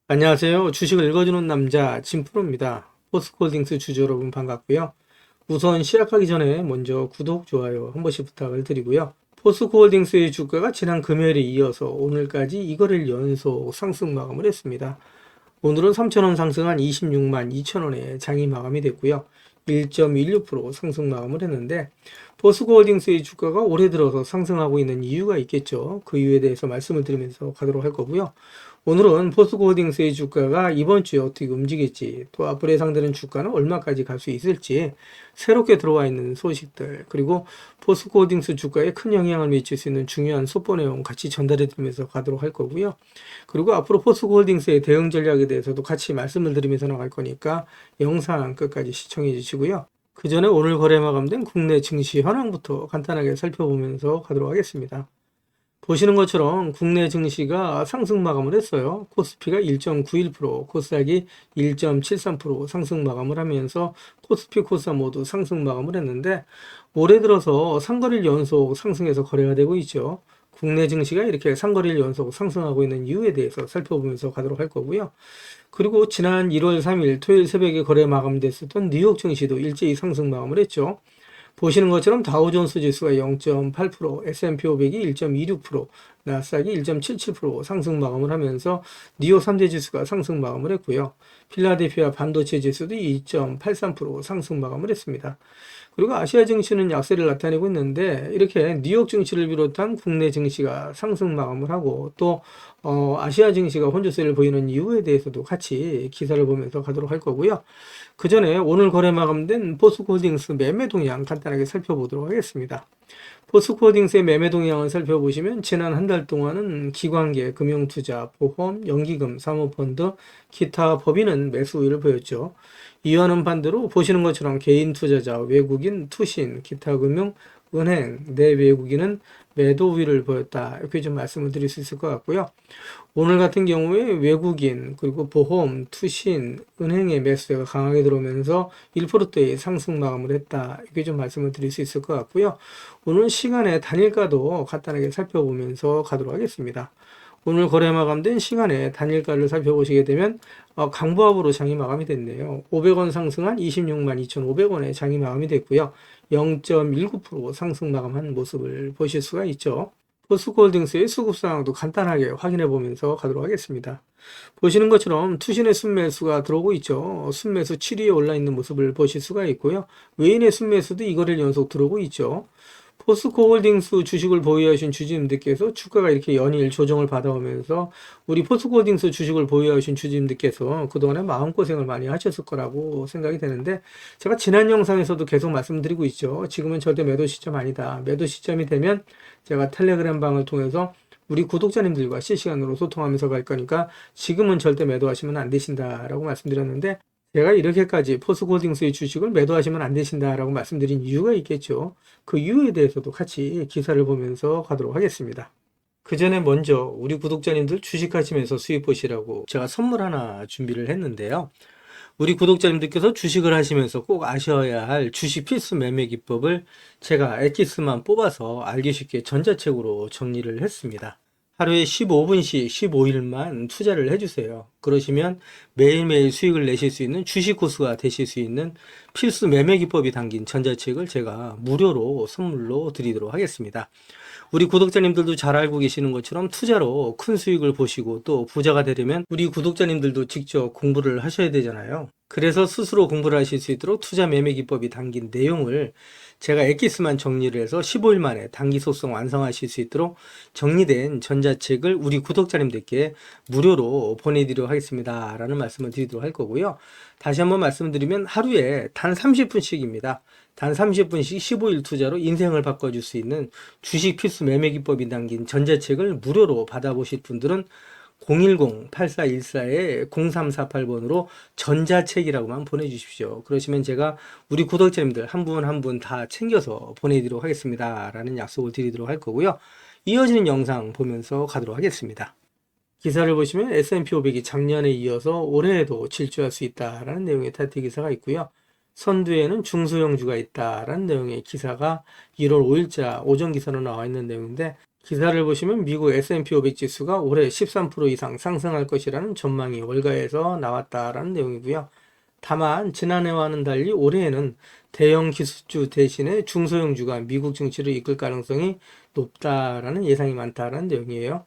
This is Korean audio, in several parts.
안녕하세요. 주식을 읽어주는 남자 진프로입니다. 포스코홀딩스 주주 여러분 반갑고요. 우선 시작하기 전에 먼저 구독, 좋아요 한 번씩 부탁을 드리고요. 포스코홀딩스의 주가가 지난 금요일에 이어서 오늘까지 이거를 연속 상승 마감을 했습니다. 오늘은 3,000원 상승한 26만 2천원에 장이 마감이 됐고요. 1.16% 상승 마감을 했는데 포스코홀딩스의 주가가 올해 들어서 상승하고 있는 이유가 있겠죠. 그 이유에 대해서 말씀을 드리면서 가도록 할 거고요. 오늘은 포스코홀딩스의 주가가 이번 주에 어떻게 움직일지, 또 앞으로 예상되는 주가는 얼마까지 갈 수 있을지, 새롭게 들어와 있는 소식들, 그리고 포스코홀딩스 주가에 큰 영향을 미칠 수 있는 중요한 속보 내용 같이 전달해 드리면서 가도록 할 거고요. 그리고 앞으로 포스코홀딩스의 대응 전략에 대해서도 같이 말씀을 드리면서 나갈 거니까 영상 끝까지 시청해 주시고요. 그 전에 오늘 거래 마감된 국내 증시 현황부터 간단하게 살펴보면서 가도록 하겠습니다. 보시는 것처럼 국내 증시가 상승 마감을 했어요. 코스피가 1.91%, 코스닥이 1.73% 상승 마감을 하면서 코스피, 코스닥 모두 상승 마감을 했는데 올해 들어서 상거래일 연속 상승해서 거래가 되고 있죠. 국내 증시가 이렇게 상거래일 연속 상승하고 있는 이유에 대해서 살펴보면서 가도록 할 거고요. 그리고 지난 1월 3일 토요일 새벽에 거래 마감됐었던 뉴욕 증시도 일제히 상승 마감을 했죠. 보시는 것처럼 다우존스 지수가 0.8%, S&P 500이 1.26%, 나스닥이 1.77% 상승 마감을 하면서 뉴욕 3대 지수가 상승 마감을 했고요. 필라델피아 반도체 지수도 2.83% 상승 마감을 했습니다. 그리고 아시아 증시는 약세를 나타내고 있는데 이렇게 뉴욕 증시를 비롯한 국내 증시가 상승 마감을 하고 또 아시아 증시가 혼조세를 보이는 이유에 대해서도 같이 기사를 보면서 가도록 할 거고요. 그 전에 오늘 거래 마감된 포스코홀딩스 매매 동향 간단하게 살펴보도록 하겠습니다. 포스코홀딩스의 매매 동향을 살펴보시면 지난 한 달 동안은 기관계, 금융투자, 보험, 연기금, 사모펀드, 기타 법인은 매수 우위를 보였죠. 이와는 반대로 보시는 것처럼 개인 투자자, 외국인, 투신, 기타 금융, 은행, 내외국인은 매도 우위를 보였다. 이렇게 좀 말씀을 드릴 수 있을 것 같고요. 오늘 같은 경우에 외국인, 그리고 보험, 투신, 은행의 매수세가 강하게 들어오면서 1%대의 상승 마감을 했다. 이렇게 좀 말씀을 드릴 수 있을 것 같고요. 오늘 시간에 단일가도 간단하게 살펴보면서 가도록 하겠습니다. 오늘 거래 마감된 시간에 단일가를 살펴보시게 되면 강보합으로 장이 마감이 됐네요. 500원 상승한 26만 2,500원에 장이 마감이 됐고요. 0.19% 상승 마감한 모습을 보실 수가 있죠. 포스코홀딩스의 수급 상황도 간단하게 확인해 보면서 가도록 하겠습니다. 보시는 것처럼 투신의 순매수가 들어오고 있죠. 순매수 7위에 올라 있는 모습을 보실 수가 있고요. 외인의 순매수도 이거를 연속 들어오고 있죠. 포스코홀딩스 주식을 보유하신 주주님들께서 주가가 이렇게 연일 조정을 받아오면서 우리 포스코홀딩스 주식을 보유하신 주주님들께서 그동안에 마음고생을 많이 하셨을 거라고 생각이 되는데 제가 지난 영상에서도 계속 말씀드리고 있죠. 지금은 절대 매도 시점 아니다. 매도 시점이 되면 제가 텔레그램 방을 통해서 우리 구독자님들과 실시간으로 소통하면서 갈 거니까 지금은 절대 매도하시면 안 되신다라고 말씀드렸는데 제가 이렇게까지 포스코홀딩스의 주식을 매도하시면 안 되신다라고 말씀드린 이유가 있겠죠. 그 이유에 대해서도 같이 기사를 보면서 가도록 하겠습니다. 그 전에 먼저 우리 구독자님들 주식하시면서 수익 보시라고 제가 선물 하나 준비를 했는데요. 우리 구독자님들께서 주식을 하시면서 꼭 아셔야 할 주식 필수 매매 기법을 제가 엑기스만 뽑아서 알기 쉽게 전자책으로 정리를 했습니다. 하루에 15분씩 15일만 투자를 해주세요. 그러시면 매일매일 수익을 내실 수 있는 주식 고수가 되실 수 있는 필수 매매 기법이 담긴 전자책을 제가 무료로 선물로 드리도록 하겠습니다. 우리 구독자님들도 잘 알고 계시는 것처럼 투자로 큰 수익을 보시고 또 부자가 되려면 우리 구독자님들도 직접 공부를 하셔야 되잖아요. 그래서 스스로 공부를 하실 수 있도록 투자 매매 기법이 담긴 내용을 제가 엑기스만 정리를 해서 15일 만에 단기 속성 완성하실 수 있도록 정리된 전자책을 우리 구독자님들께 무료로 보내드리도록 하겠습니다. 라는 말씀을 드리도록 할 거고요. 다시 한번 말씀드리면 하루에 단 30분씩입니다. 단 30분씩 15일 투자로 인생을 바꿔줄 수 있는 주식 필수 매매 기법이 담긴 전자책을 무료로 받아보실 분들은 010-8414-0348번으로 전자책이라고만 보내주십시오. 그러시면 제가 우리 구독자님들 한 분 한 분 다 챙겨서 보내드리도록 하겠습니다. 라는 약속을 드리도록 할 거고요. 이어지는 영상 보면서 가도록 하겠습니다. 기사를 보시면 S&P 500이 작년에 이어서 올해에도 질주할 수 있다라는 내용의 타이틀 기사가 있고요. 선두에는 중소형주가 있다라는 내용의 기사가 1월 5일자 오전 기사로 나와 있는 내용인데 기사를 보시면 미국 S&P 500 지수가 올해 13% 이상 상승할 것이라는 전망이 월가에서 나왔다라는 내용이고요. 다만 지난해와는 달리 올해에는 대형 기술주 대신에 중소형주가 미국 증시를 이끌 가능성이 높다라는 예상이 많다라는 내용이에요.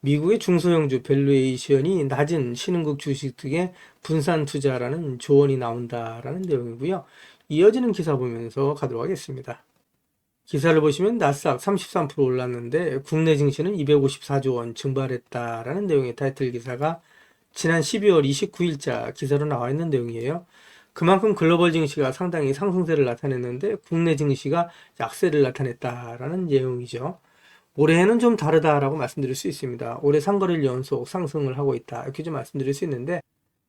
미국의 중소형주 밸류에이션이 낮은 신흥국 주식 등의 분산 투자라는 조언이 나온다라는 내용이고요. 이어지는 기사 보면서 가도록 하겠습니다. 기사를 보시면 나스닥 33% 올랐는데 국내 증시는 254조 원 증발했다라는 내용의 타이틀 기사가 지난 12월 29일자 기사로 나와 있는 내용이에요. 그만큼 글로벌 증시가 상당히 상승세를 나타냈는데 국내 증시가 약세를 나타냈다라는 내용이죠. 올해는 좀 다르다라고 말씀드릴 수 있습니다. 올해 상거래일 연속 상승을 하고 있다 이렇게 좀 말씀드릴 수 있는데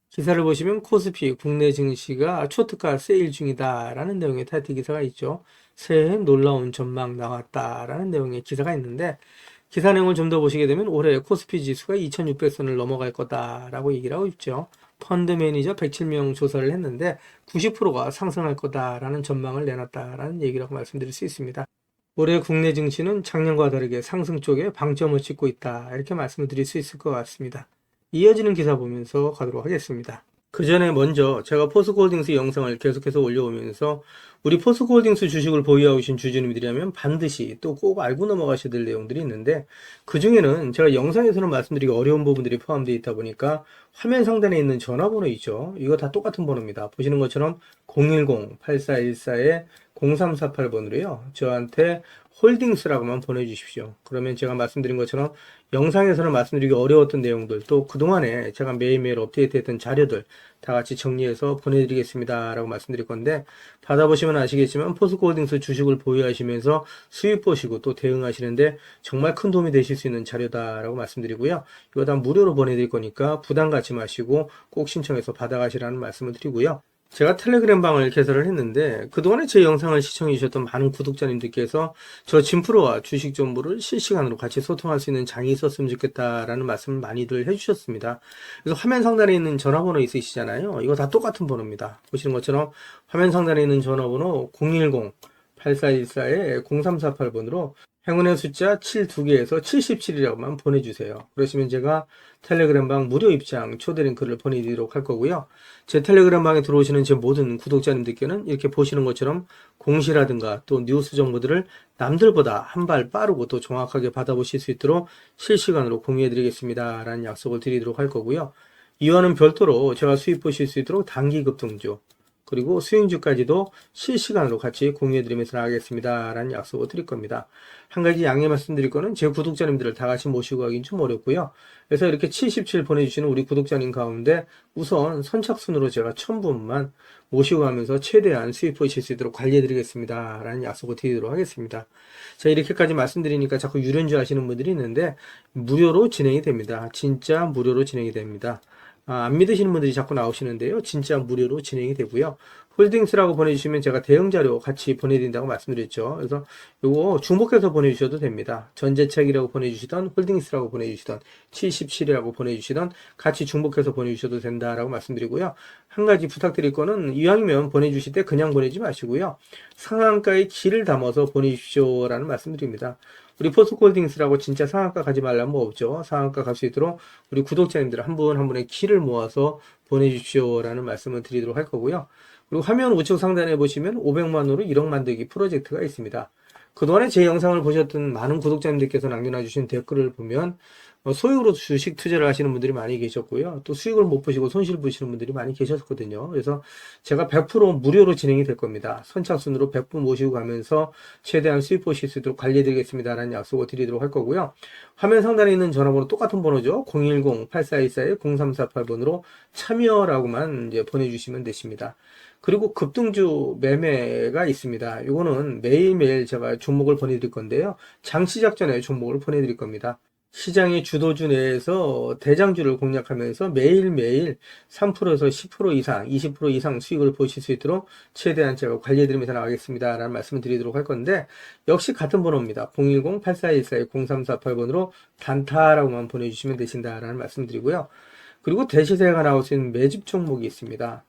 기사를 보시면 코스피 국내 증시가 초특가 세일 중이다라는 내용의 타이틀 기사가 있죠. 새해 놀라운 전망 나왔다라는 내용의 기사가 있는데 기사 내용을 좀 더 보시게 되면 올해 코스피 지수가 2600선을 넘어갈 거다라고 얘기를 하고 있죠. 펀드 매니저 107명 조사를 했는데 90%가 상승할 거다라는 전망을 내놨다라는 얘기라고 말씀드릴 수 있습니다. 올해 국내 증시는 작년과 다르게 상승 쪽에 방점을 찍고 있다 이렇게 말씀을 드릴 수 있을 것 같습니다. 이어지는 기사 보면서 가도록 하겠습니다. 그 전에 먼저 제가 포스코홀딩스 영상을 계속해서 올려오면서 우리 포스코홀딩스 주식을 보유하고 계신 주주님들이라면 반드시 또 꼭 알고 넘어가셔야 될 내용들이 있는데 그 중에는 제가 영상에서는 말씀드리기 어려운 부분들이 포함되어 있다 보니까 화면 상단에 있는 전화번호 있죠. 이거 다 똑같은 번호입니다. 보시는 것처럼 010-8414-0348번으로요. 저한테 홀딩스라고만 보내주십시오. 그러면 제가 말씀드린 것처럼 영상에서는 말씀드리기 어려웠던 내용들 또 그동안에 제가 매일매일 업데이트했던 자료들 다 같이 정리해서 보내드리겠습니다 라고 말씀드릴 건데 받아보시면 아시겠지만 포스코홀딩스 주식을 보유하시면서 수익 보시고 또 대응하시는데 정말 큰 도움이 되실 수 있는 자료다라고 말씀드리고요. 이거 다 무료로 보내드릴 거니까 부담 갖지 마시고 꼭 신청해서 받아가시라는 말씀을 드리고요. 제가 텔레그램 방을 개설을 했는데 그동안에 제 영상을 시청해 주셨던 많은 구독자님들께서 저 진프로와 주식 정보를 실시간으로 같이 소통할 수 있는 장이 있었으면 좋겠다라는 말씀을 많이들 해주셨습니다. 그래서 화면 상단에 있는 전화번호 있으시잖아요. 이거 다 똑같은 번호입니다. 보시는 것처럼 화면 상단에 있는 전화번호 010-8414-0348번으로 행운의 숫자 7 2개에서 77이라고만 보내주세요. 그러시면 제가 텔레그램방 무료 입장 초대 링크를 보내드리도록 할 거고요. 제 텔레그램방에 들어오시는 제 모든 구독자님들께는 이렇게 보시는 것처럼 공시라든가 또 뉴스 정보들을 남들보다 한 발 빠르고 또 정확하게 받아보실 수 있도록 실시간으로 공유해드리겠습니다 라는 약속을 드리도록 할 거고요. 이와는 별도로 제가 수익 보실 수 있도록 단기 급등주 그리고 수익주까지도 실시간으로 같이 공유해드리면서 나가겠습니다 라는 약속을 드릴 겁니다. 한 가지 양해 말씀드릴 거는 제 구독자님들을 다 같이 모시고 가긴 좀 어렵고요. 그래서 이렇게 77 보내주시는 우리 구독자님 가운데 우선 선착순으로 제가 1000분만 모시고 가면서 최대한 수익 보실 수 있도록 관리해드리겠습니다 라는 약속을 드리도록 하겠습니다. 자, 이렇게까지 말씀드리니까 자꾸 유료인줄 아시는 분들이 있는데 무료로 진행이 됩니다. 진짜 무료로 진행이 됩니다. 안 믿으시는 분들이 자꾸 나오시는데요. 진짜 무료로 진행이 되고요. 홀딩스라고 보내주시면 제가 대응 자료 같이 보내드린다고 말씀드렸죠. 그래서 요거 중복해서 보내주셔도 됩니다. 전재책이라고 보내주시던 홀딩스라고 보내주시던 77이라고 보내주시던 같이 중복해서 보내주셔도 된다라고 말씀드리고요. 한 가지 부탁드릴 거는 이왕이면 보내주실 때 그냥 보내지 마시고요. 상한가에 키를 담아서 보내주십시오라는 말씀드립니다. 우리 포스코홀딩스라고 진짜 상한가 가지 말라는 거 없죠. 상한가 갈 수 있도록 우리 구독자님들 한 분 한 분의 키를 모아서 보내주십시오라는 말씀을 드리도록 할 거고요. 그리고 화면 우측 상단에 보시면 500만원으로 1억 만들기 프로젝트가 있습니다. 그동안에 제 영상을 보셨던 많은 구독자님들께서 남겨놔주신 댓글을 보면 소액으로 주식 투자를 하시는 분들이 많이 계셨고요. 또 수익을 못 보시고 손실 보시는 분들이 많이 계셨거든요. 그래서 제가 100% 무료로 진행이 될 겁니다. 선착순으로 100분 모시고 가면서 최대한 수익 보실 수 있도록 관리해드리겠습니다라는 약속을 드리도록 할 거고요. 화면 상단에 있는 전화번호 똑같은 번호죠. 010-8414-0348번으로 참여라고만 이제 보내주시면 되십니다. 그리고 급등주 매매가 있습니다. 이거는 매일매일 제가 종목을 보내드릴 건데요. 장 시작 전에 종목을 보내드릴 겁니다. 시장의 주도주 내에서 대장주를 공략하면서 매일매일 3%에서 10% 이상, 20% 이상 수익을 보실 수 있도록 최대한 제가 관리해드리면서 나가겠습니다 라는 말씀을 드리도록 할 건데 역시 같은 번호입니다. 010-8414-0348번으로 단타라고만 보내주시면 되신다라는 말씀 드리고요. 그리고 대시세가 나올 수 있는 매집 종목이 있습니다.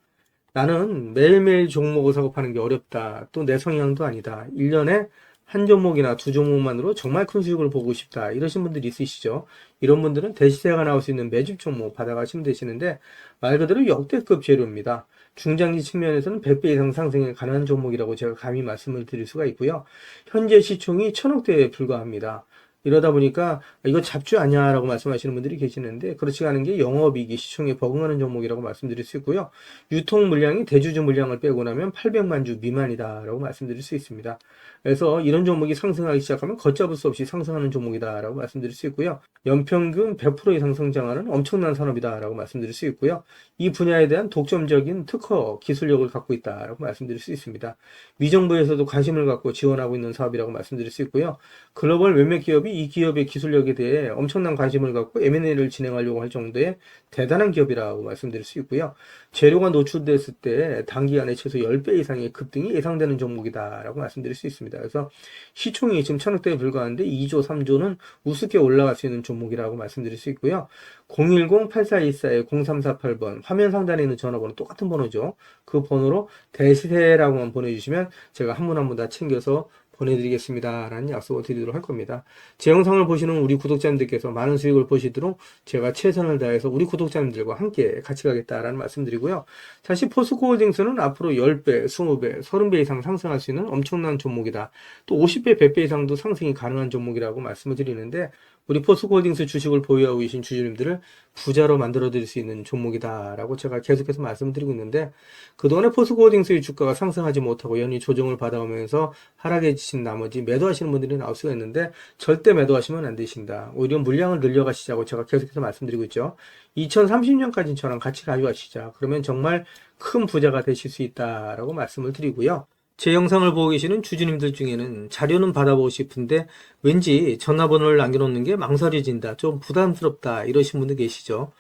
나는 매일매일 종목을 사고 파는 게 어렵다. 또 내 성향도 아니다. 1년에 한 종목이나 두 종목만으로 정말 큰 수익을 보고 싶다 이러신 분들이 있으시죠. 이런 분들은 대시세가 나올 수 있는 매집 종목 받아가시면 되시는데 말 그대로 역대급 재료입니다. 중장기 측면에서는 100배 이상 상승에 가능한 종목이라고 제가 감히 말씀을 드릴 수가 있고요. 현재 시총이 1000억대에 불과합니다. 이러다 보니까 이거 잡주 아니야 라고 말씀하시는 분들이 계시는데 그렇지 않은 게 영업이익이 시총에 버금가는 종목이라고 말씀드릴 수 있고요. 유통 물량이 대주주 물량을 빼고 나면 800만 주 미만이다 라고 말씀드릴 수 있습니다. 그래서 이런 종목이 상승하기 시작하면 걷잡을 수 없이 상승하는 종목이다 라고 말씀드릴 수 있고요. 연평균 100% 이상 성장하는 엄청난 산업이다 라고 말씀드릴 수 있고요. 이 분야에 대한 독점적인 특허 기술력을 갖고 있다 라고 말씀드릴 수 있습니다. 미정부에서도 관심을 갖고 지원하고 있는 사업이라고 말씀드릴 수 있고요. 글로벌 몇몇 기업이 이 기업의 기술력에 대해 엄청난 관심을 갖고 M&A를 진행하려고 할 정도의 대단한 기업이라고 말씀드릴 수 있고요. 재료가 노출됐을 때 단기간에 최소 10배 이상의 급등이 예상되는 종목이다라고 말씀드릴 수 있습니다. 그래서 시총이 지금 1000억대에 불과한데 2조, 3조는 우습게 올라갈 수 있는 종목이라고 말씀드릴 수 있고요. 010-8424-0348번 화면 상단에 있는 전화번호 똑같은 번호죠. 그 번호로 대시세라고만 보내주시면 제가 한 분 한 분 다 챙겨서 보내드리겠습니다 라는 약속을 드리도록 할 겁니다. 제 영상을 보시는 우리 구독자님들께서 많은 수익을 보시도록 제가 최선을 다해서 우리 구독자님들과 함께 같이 가겠다라는 말씀드리고요. 사실 포스코홀딩스는 앞으로 10배, 20배, 30배 이상 상승할 수 있는 엄청난 종목이다. 또 50배, 100배 이상도 상승이 가능한 종목이라고 말씀을 드리는데 우리 포스코홀딩스 주식을 보유하고 계신 주주님들을 부자로 만들어 드릴 수 있는 종목이다 라고 제가 계속해서 말씀을 드리고 있는데 그동안에 포스코홀딩스의 주가가 상승하지 못하고 연이 조정을 받아오면서 하락해지신 나머지 매도하시는 분들이 나올 수가 있는데 절대 매도하시면 안 되신다. 오히려 물량을 늘려가시자고 제가 계속해서 말씀드리고 있죠. 2030년까지는 저랑 같이 가져가시자. 그러면 정말 큰 부자가 되실 수 있다라고 말씀을 드리고요. 제 영상을 보고 계시는 주주님들 중에는 자료는 받아보고 싶은데 왠지 전화번호를 남겨놓는 게 망설여진다, 좀 부담스럽다 이러신 분들 계시죠.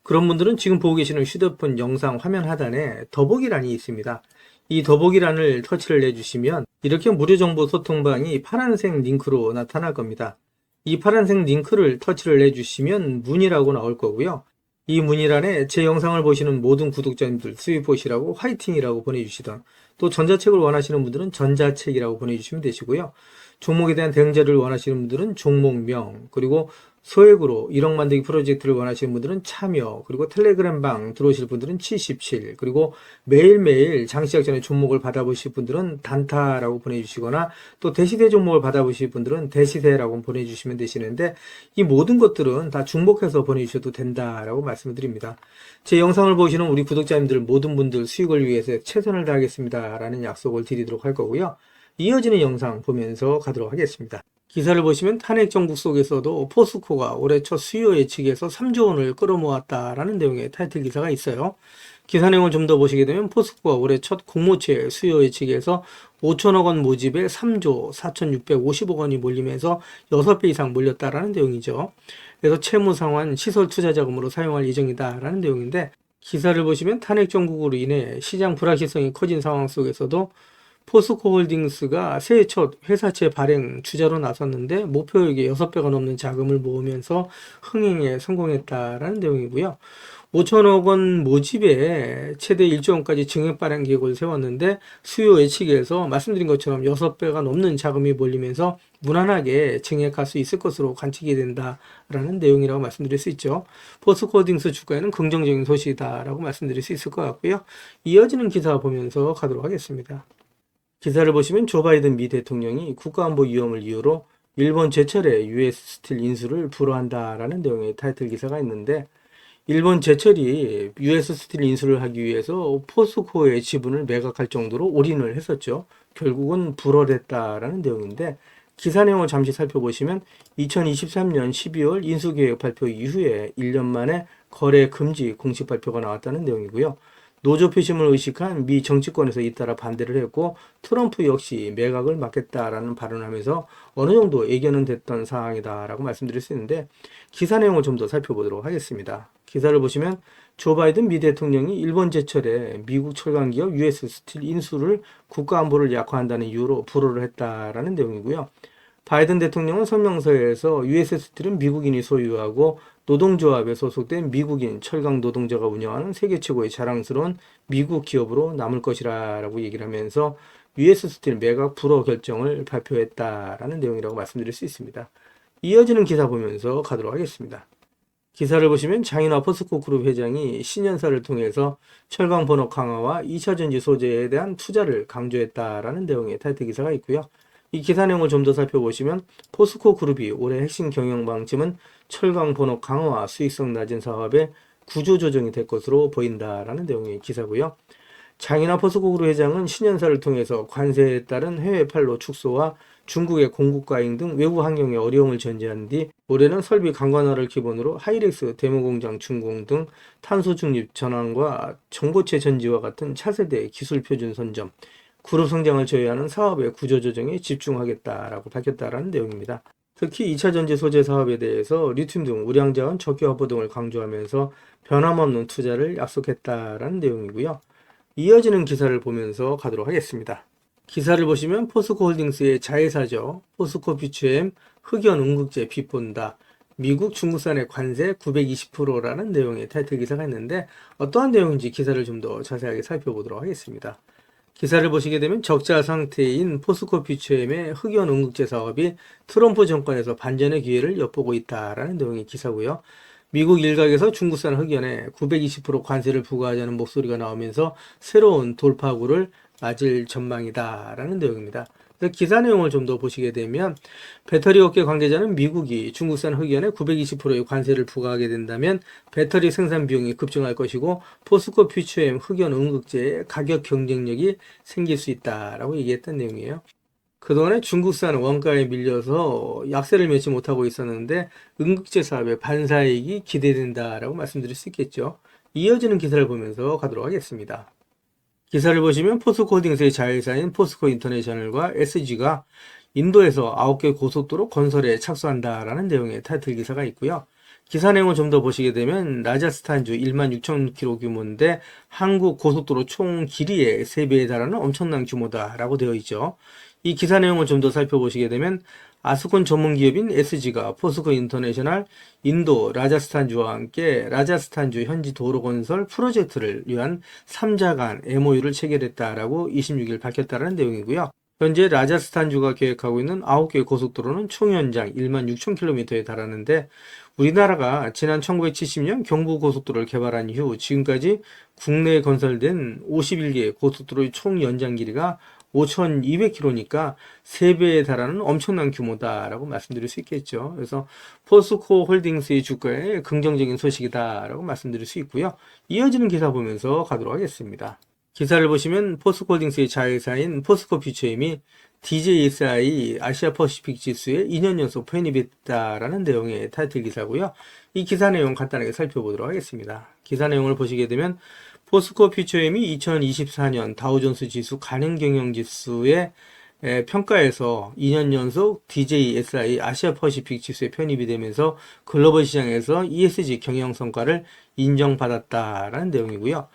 그런 분들은 지금 보고 계시는 휴대폰 영상 화면 하단에 더보기란이 있습니다. 이 더보기란을 터치를 해주시면 이렇게 무료 정보 소통방이 파란색 링크로 나타날 겁니다. 이 파란색 링크를 터치를 해주시면 문의라고 나올 거고요. 이 문의란에 제 영상을 보시는 모든 구독자님들 수익 보시라고 화이팅이라고 보내주시던 또 전자책을 원하시는 분들은 전자책이라고 보내주시면 되시고요. 종목에 대한 대응 자료를 원하시는 분들은 종목명, 그리고 소액으로 1억 만들기 프로젝트를 원하시는 분들은 참여, 그리고 텔레그램방 들어오실 분들은 77, 그리고 매일매일 장시작 전에 종목을 받아보실 분들은 단타라고 보내주시거나 또 대시세 종목을 받아보실 분들은 대시세라고 보내주시면 되시는데 이 모든 것들은 다 중복해서 보내주셔도 된다라고 말씀을 드립니다. 제 영상을 보시는 우리 구독자님들 모든 분들 수익을 위해서 최선을 다하겠습니다 라는 약속을 드리도록 할 거고요. 이어지는 영상 보면서 가도록 하겠습니다. 기사를 보시면 탄핵 정국 속에서도 포스코가 올해 첫 수요 예측에서 3조 원을 끌어모았다라는 내용의 타이틀 기사가 있어요. 기사 내용을 좀 더 보시게 되면 포스코가 올해 첫 공모채 수요 예측에서 5천억 원 모집에 3조 4,650억 원이 몰리면서 6배 이상 몰렸다라는 내용이죠. 그래서 채무 상환 시설 투자 자금으로 사용할 예정이다라는 내용인데 기사를 보시면 탄핵 정국으로 인해 시장 불확실성이 커진 상황 속에서도 포스코홀딩스가 새해 첫 회사채 발행 주자로 나섰는데 목표액의 6배가 넘는 자금을 모으면서 흥행에 성공했다라는 내용이고요. 5천억 원 모집에 최대 1조 원까지 증액 발행 계획을 세웠는데 수요 예측에서 말씀드린 것처럼 6배가 넘는 자금이 몰리면서 무난하게 증액할 수 있을 것으로 관측이 된다라는 내용이라고 말씀드릴 수 있죠. 포스코홀딩스 주가에는 긍정적인 소식이다라고 말씀드릴 수 있을 것 같고요. 이어지는 기사 보면서 가도록 하겠습니다. 기사를 보시면 조 바이든 미 대통령이 국가안보 위험을 이유로 일본 제철의 US 스틸 인수를 불허한다라는 내용의 타이틀 기사가 있는데 일본 제철이 US 스틸 인수를 하기 위해서 포스코의 지분을 매각할 정도로 올인을 했었죠. 결국은 불허됐다라는 내용인데 기사 내용을 잠시 살펴보시면 2023년 12월 인수계획 발표 이후에 1년 만에 거래 금지 공식 발표가 나왔다는 내용이고요. 노조 표심을 의식한 미 정치권에서 잇따라 반대를 했고 트럼프 역시 매각을 막겠다라는 발언을 하면서 어느 정도 예견은 됐던 상황이다라고 말씀드릴 수 있는데 기사 내용을 좀 더 살펴보도록 하겠습니다. 기사를 보시면 조 바이든 미 대통령이 일본 제철에 미국 철강 기업 US 스틸 인수를 국가안보를 약화한다는 이유로 불허를 했다라는 내용이고요. 바이든 대통령은 성명서에서 US 스틸은 미국인이 소유하고 노동조합에 소속된 미국인 철강 노동자가 운영하는 세계 최고의 자랑스러운 미국 기업으로 남을 것이라고 얘기를 하면서 US 스틸 매각 불허 결정을 발표했다라는 내용이라고 말씀드릴 수 있습니다. 이어지는 기사 보면서 가도록 하겠습니다. 기사를 보시면 장인화 포스코 그룹 회장이 신년사를 통해서 철강 번호 강화와 2차 전지 소재에 대한 투자를 강조했다라는 내용의 타이틀 기사가 있고요. 이 기사 내용을 좀 더 살펴보시면 포스코 그룹이 올해 핵심 경영 방침은 철강 번호 강화와 수익성 낮은 사업의 구조 조정이 될 것으로 보인다라는 내용의 기사고요. 장인화 포스코 그룹 회장은 신년사를 통해서 관세에 따른 해외 판로 축소와 중국의 공급 과잉 등 외부 환경의 어려움을 전제한 뒤 올해는 설비 강관화를 기본으로 하이렉스 데모공장 준공 등 탄소 중립 전환과 전고체 전지와 같은 차세대 기술 표준 선점, 그룹 성장을 저해하는 사업의 구조 조정에 집중하겠다라고 밝혔다라는 내용입니다. 특히 2차 전지 소재 사업에 대해서 리튬 등 우량자원 적기 확보 등을 강조하면서 변함없는 투자를 약속했다라는 내용이고요. 이어지는 기사를 보면서 가도록 하겠습니다. 기사를 보시면 포스코 홀딩스의 자회사죠. 포스코 퓨처엠 흑연 음극재 비본다. 미국 중국산의 관세 920%라는 내용의 타이틀 기사가 있는데 어떠한 내용인지 기사를 좀 더 자세하게 살펴보도록 하겠습니다. 기사를 보시게 되면 적자 상태인 포스코 퓨처엠의 흑연 음극재 사업이 트럼프 정권에서 반전의 기회를 엿보고 있다라는 내용의 기사고요. 미국 일각에서 중국산 흑연에 920% 관세를 부과하자는 목소리가 나오면서 새로운 돌파구를 맞을 전망이다라는 내용입니다. 기사 내용을 좀 더 보시게 되면 배터리 업계 관계자는 미국이 중국산 흑연에 920%의 관세를 부과하게 된다면 배터리 생산 비용이 급증할 것이고 포스코 퓨처엠 흑연 음극재의 가격 경쟁력이 생길 수 있다라고 얘기했던 내용이에요. 그동안에 중국산 원가에 밀려서 약세를 맺지 못하고 있었는데 음극재 사업의 반사이익이 기대된다라고 말씀드릴 수 있겠죠. 이어지는 기사를 보면서 가도록 하겠습니다. 기사를 보시면 포스코 홀딩스의 자회사인 포스코 인터내셔널과 SG가 인도에서 9개 고속도로 건설에 착수한다라는 내용의 타이틀 기사가 있고요. 기사 내용을 좀 더 보시게 되면 라자스탄주 16,000km 규모인데 한국 고속도로 총 길이의 3배에 달하는 엄청난 규모다라고 되어 있죠. 이 기사 내용을 좀 더 살펴보시게 되면 아스콘 전문 기업인 SG가 포스코 인터내셔널 인도 라자스탄주와 함께 라자스탄주 현지 도로 건설 프로젝트를 위한 3자 간 MOU를 체결했다라고 26일 밝혔다는 내용이고요. 현재 라자스탄주가 계획하고 있는 9개 고속도로는 총 연장 16,000km에 달하는데 우리나라가 지난 1970년 경부고속도로를 개발한 이후 지금까지 국내에 건설된 51개 고속도로의 총 연장 길이가 5,200km니까 3배에 달하는 엄청난 규모다라고 말씀드릴 수 있겠죠. 그래서 포스코 홀딩스의 주가에 긍정적인 소식이다라고 말씀드릴 수 있고요. 이어지는 기사 보면서 가도록 하겠습니다. 기사를 보시면 포스코 홀딩스의 자회사인 포스코 퓨처엠이 DJSI 아시아 퍼시픽 지수에 2년 연속 편입했다라는 내용의 타이틀 기사고요. 이 기사 내용 간단하게 살펴보도록 하겠습니다. 기사 내용을 보시게 되면 포스코 퓨처엠이 2024년 다우존스 지수 가능경영지수의 평가에서 2년 연속 DJSI 아시아 퍼시픽 지수에 편입이 되면서 글로벌 시장에서 ESG 경영 성과를 인정받았다라는 내용이고요.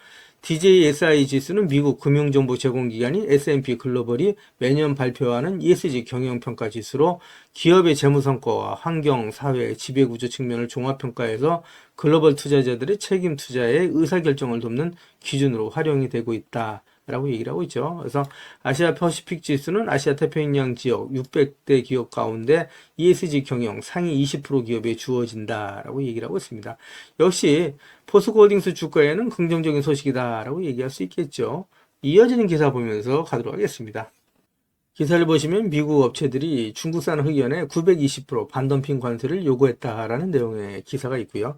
DJSI 지수는 미국 금융정보 제공기관인 S&P 글로벌이 매년 발표하는 ESG 경영평가 지수로 기업의 재무성과와 환경, 사회, 지배구조 측면을 종합평가해서 글로벌 투자자들의 책임 투자의 의사결정을 돕는 기준으로 활용이 되고 있다라고 얘기를 하고 있죠. 그래서 아시아 퍼시픽 지수는 아시아 태평양 지역 600대 기업 가운데 ESG 경영 상위 20% 기업에 주어진다라고 얘기를 하고 있습니다. 역시 포스코 홀딩스 주가에는 긍정적인 소식이다라고 얘기할 수 있겠죠. 이어지는 기사 보면서 가도록 하겠습니다. 기사를 보시면 미국 업체들이 중국산 흑연에 920% 반덤핑 관세를 요구했다라는 내용의 기사가 있고요.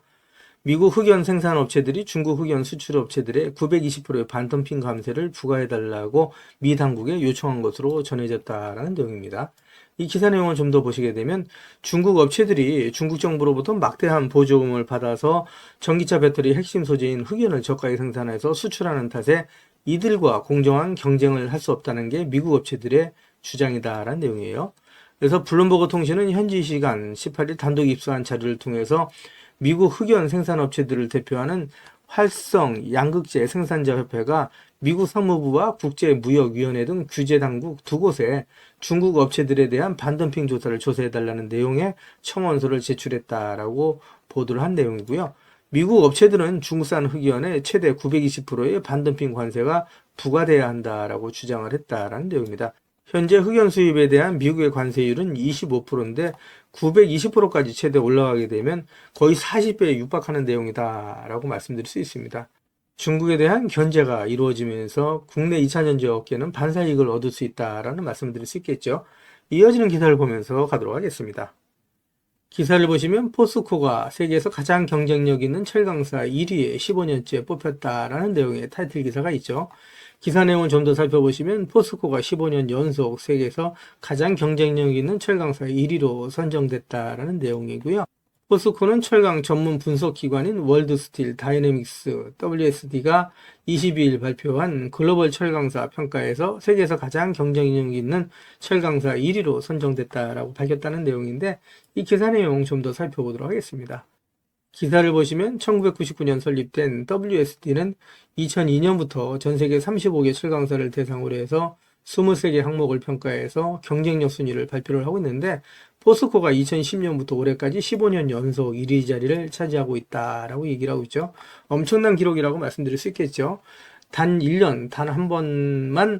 미국 흑연 생산 업체들이 중국 흑연 수출 업체들의 920%의 반덤핑 관세를 부과해달라고 미 당국에 요청한 것으로 전해졌다라는 내용입니다. 이 기사 내용을 좀 더 보시게 되면 중국 업체들이 중국 정부로부터 막대한 보조금을 받아서 전기차 배터리 핵심 소재인 흑연을 저가에 생산해서 수출하는 탓에 이들과 공정한 경쟁을 할 수 없다는 게 미국 업체들의 주장이다라는 내용이에요. 그래서 블룸버그 통신은 현지 시간 18일 단독 입수한 자료를 통해서 미국 흑연 생산업체들을 대표하는 활성 양극재 생산자 협회가 미국 상무부와 국제무역위원회 등 규제 당국 두 곳에 중국 업체들에 대한 반덤핑 조사를 조사해달라는 내용의 청원서를 제출했다라고 보도를 한 내용이고요. 미국 업체들은 중국산 흑연에 최대 920%의 반덤핑 관세가 부과돼야 한다라고 주장을 했다라는 내용입니다. 현재 흑연 수입에 대한 미국의 관세율은 25%인데 920%까지 최대 올라가게 되면 거의 40배에 육박하는 내용이다라고 말씀드릴 수 있습니다. 중국에 대한 견제가 이루어지면서 국내 2차 전지 업계는 반사이익을 얻을 수 있다라는 말씀을 드릴 수 있겠죠. 이어지는 기사를 보면서 가도록 하겠습니다. 기사를 보시면 포스코가 세계에서 가장 경쟁력 있는 철강사 1위에 15년째 뽑혔다라는 내용의 타이틀 기사가 있죠. 기사 내용을 좀 더 살펴보시면 포스코가 15년 연속 세계에서 가장 경쟁력 있는 철강사 1위로 선정됐다라는 내용이고요. 포스코는 철강 전문 분석 기관인 월드스틸 다이내믹스 WSD가 22일 발표한 글로벌 철강사 평가에서 세계에서 가장 경쟁력 있는 철강사 1위로 선정됐다라고 밝혔다는 내용인데 이 기사 내용 좀 더 살펴보도록 하겠습니다. 기사를 보시면 1999년 설립된 WSD는 2002년부터 전 세계 35개 철강사를 대상으로 해서 23개 항목을 평가해서 경쟁력 순위를 발표를 하고 있는데 포스코가 2010년부터 올해까지 15년 연속 1위 자리를 차지하고 있다라고 얘기를 하고 있죠. 엄청난 기록이라고 말씀드릴 수 있겠죠. 단 1년, 단 한 번만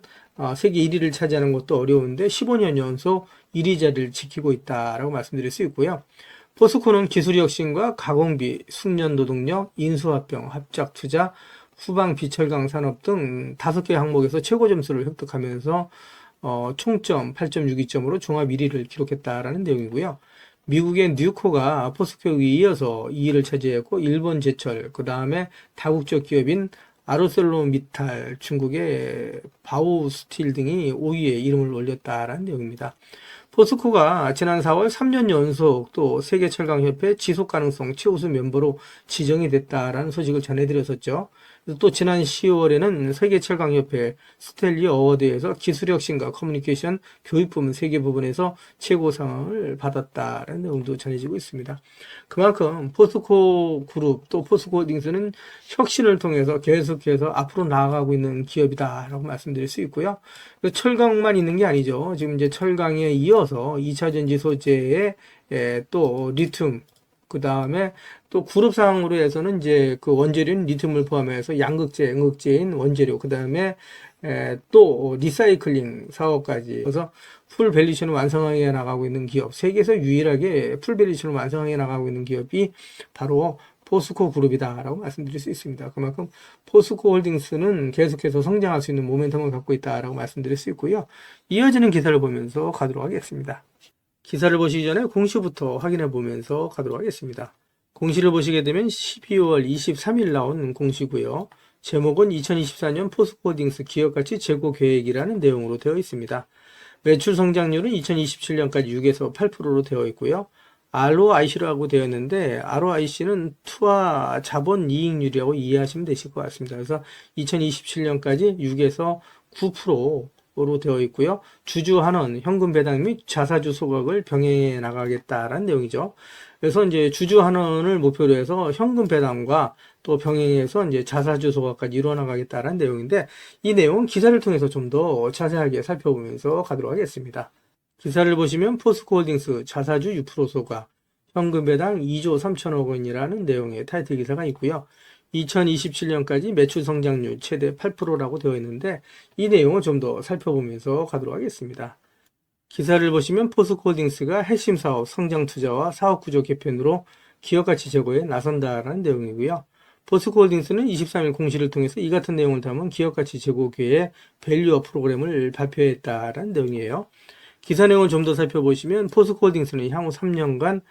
세계 1위를 차지하는 것도 어려운데 15년 연속 1위 자리를 지키고 있다라고 말씀드릴 수 있고요. 포스코는 기술 혁신과 가공비, 숙련 노동력, 인수합병, 합작 투자, 후방 비철강 산업 등 5개 항목에서 최고 점수를 획득하면서 총점 8.62점으로 종합 1위를 기록했다라는 내용이고요. 미국의 뉴코가 포스코에 이어서 2위를 차지했고 일본 제철, 그 다음에 다국적 기업인 아르셀로미탈, 중국의 바오스틸 등이 5위에 이름을 올렸다라는 내용입니다. 포스코가 지난 4월 3년 연속 또 세계철강협회 지속가능성 최우수 멤버로 지정이 됐다라는 소식을 전해드렸었죠. 또 지난 10월에는 세계철강협회 스탠리 어워드에서 기술혁신과 커뮤니케이션, 교육 부문 3개 부분에서 최고상을 받았다라는 내용도 전해지고 있습니다. 그만큼 포스코 그룹 또 포스코홀딩스는 혁신을 통해서 계속해서 앞으로 나아가고 있는 기업이다라고 말씀드릴 수 있고요. 철강만 있는 게 아니죠. 지금 이제 철강에 이어서 2차 전지 소재에 또 리튬, 그 다음에 또 그룹상으로 해서는 이제 그 원재료인 리튬을 포함해서 양극재, 음극재인 원재료, 그 다음에 또 리사이클링 사업까지. 그래서 풀 밸류체인을 완성해 나가고 있는 기업, 세계에서 유일하게 풀 밸류체인을 완성해 나가고 있는 기업이 바로 포스코 그룹이다라고 말씀드릴 수 있습니다. 그만큼 포스코 홀딩스는 계속해서 성장할 수 있는 모멘텀을 갖고 있다라고 말씀드릴 수 있고요. 이어지는 기사를 보면서 가도록 하겠습니다. 기사를 보시기 전에 공시부터 확인해 보면서 가도록 하겠습니다. 공시를 보시게 되면 12월 23일 나온 공시고요. 제목은 2024년 포스코홀딩스 기업가치 재고 계획이라는 내용으로 되어 있습니다. 매출 성장률은 2027년까지 6에서 8%로 되어 있고요. ROIC라고 되어 있는데 ROIC는 투하 자본 이익률이라고 이해하시면 되실 것 같습니다. 그래서 2027년까지 6에서 9%로 되어 있고요. 주주 환원, 현금 배당 및 자사주 소각을 병행해 나가겠다라는 내용이죠. 그래서 이제 주주 환원을 목표로 해서 현금 배당과 또 병행해서 이제 자사주 소각까지 이루어 나가겠다라는 내용인데 이 내용은 기사를 통해서 좀 더 자세하게 살펴보면서 가도록 하겠습니다. 기사를 보시면 포스코홀딩스 자사주 6% 소각, 현금 배당 2조 3천억 원이라는 내용의 타이틀 기사가 있고요. 2027년까지 매출 성장률 최대 8%라고 되어 있는데 이 내용을 좀 더 살펴보면서 가도록 하겠습니다. 기사를 보시면 포스코홀딩스가 핵심 사업 성장 투자와 사업 구조 개편으로 기업 가치 제고에 나선다라는 내용이고요. 포스코홀딩스는 23일 공시를 통해서 이 같은 내용을 담은 기업 가치 제고 계획 밸류업 프로그램을 발표했다라는 내용이에요. 기사 내용을 좀 더 살펴보시면 포스코홀딩스는 향후 3년간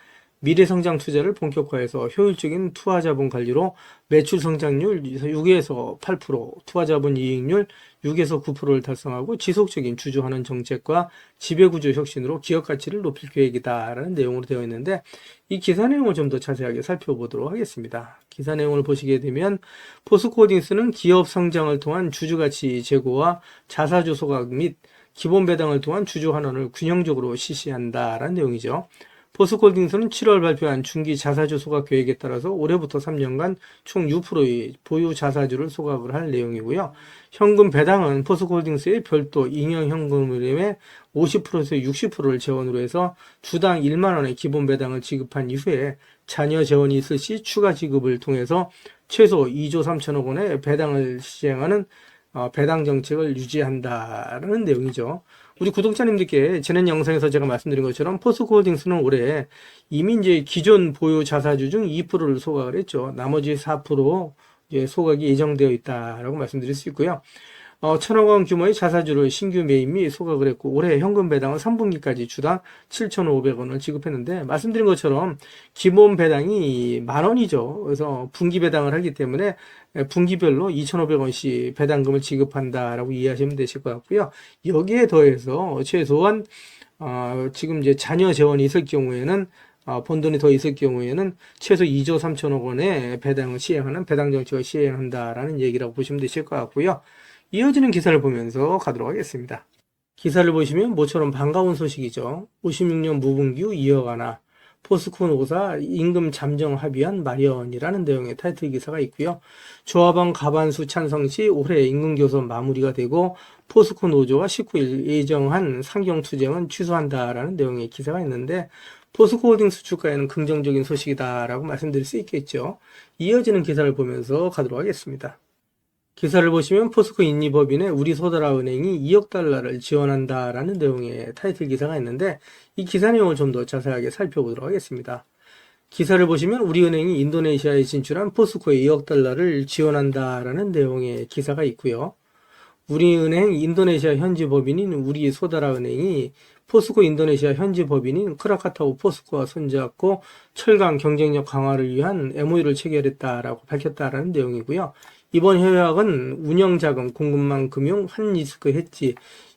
미래성장 투자를 본격화해서 효율적인 투하자본 관리로 매출 성장률 6에서 8%, 투하자본 이익률 6에서 9%를 달성하고 지속적인 주주환원 정책과 지배구조 혁신으로 기업 가치를 높일 계획이다라는 내용으로 되어 있는데 이 기사 내용을 좀 더 자세하게 살펴보도록 하겠습니다. 기사 내용을 보시게 되면 포스코홀딩스는 기업 성장을 통한 주주가치 제고와 자사주 소각 및 기본 배당을 통한 주주 환원을 균형적으로 실시한다라는 내용이죠. 포스코홀딩스는 7월 발표한 중기 자사주 소각 계획에 따라서 올해부터 3년간 총 6%의 보유 자사주를 소각을 할 내용이고요. 현금 배당은 포스코홀딩스의 별도 잉여현금흐름의 50%에서 60%를 재원으로 해서 주당 1만 원의 기본 배당을 지급한 이후에 자녀 재원이 있을 시 추가 지급을 통해서 최소 2조 3천억 원의 배당을 시행하는 배당 정책을 유지한다라는 내용이죠. 우리 구독자님들께 지난 영상에서 제가 말씀드린 것처럼 포스코홀딩스는 올해 이미 이제 기존 보유 자사주 중 2%를 소각을 했죠. 나머지 4% 이제 소각이 예정되어 있다라고 말씀드릴 수 있고요. 1,000억 원 규모의 자사주를 신규 매입 및 소각을 했고 올해 현금 배당은 3분기까지 주당 7,500원을 지급했는데 말씀드린 것처럼 기본 배당이 만 원이죠. 그래서 분기 배당을 하기 때문에 분기별로 2,500원씩 배당금을 지급한다라고 이해하시면 되실 것 같고요. 여기에 더해서 최소한 지금 이제 자녀 재원이 있을 경우에는 번 돈이 더 있을 경우에는 최소 2조 3천억 원의 배당을 시행하는 배당 정책을 시행한다라는 얘기라고 보시면 되실 것 같고요. 이어지는 기사를 보면서 가도록 하겠습니다. 기사를 보시면 모처럼 반가운 소식이죠. 56년 무분기 이어가나 포스코 노사 임금 잠정 합의안 마련이라는 내용의 타이틀 기사가 있고요. 조합원 가반수 찬성 시 올해 임금 교섭 마무리가 되고 포스코 노조가 19일 예정한 상경투쟁은 취소한다라는 내용의 기사가 있는데 포스코홀딩스 주가에는 긍정적인 소식이다라고 말씀드릴 수 있겠죠. 이어지는 기사를 보면서 가도록 하겠습니다. 기사를 보시면 포스코 인리법인의 우리소다라은행이 2억 달러를 지원한다라는 내용의 타이틀 기사가 있는데 이 기사 내용을 좀 더 자세하게 살펴보도록 하겠습니다. 기사를 보시면 우리은행이 인도네시아에 진출한 포스코에 2억 달러를 지원한다라는 내용의 기사가 있고요. 우리은행 인도네시아 현지 법인인 우리소다라은행이 포스코 인도네시아 현지 법인인 크라카타오 포스코와 손잡고 철강 경쟁력 강화를 위한 MOU를 체결했다라고 밝혔다라는 내용이고요. 이번 협약은 운영자금, 공급망 금융, 환리스크 해지,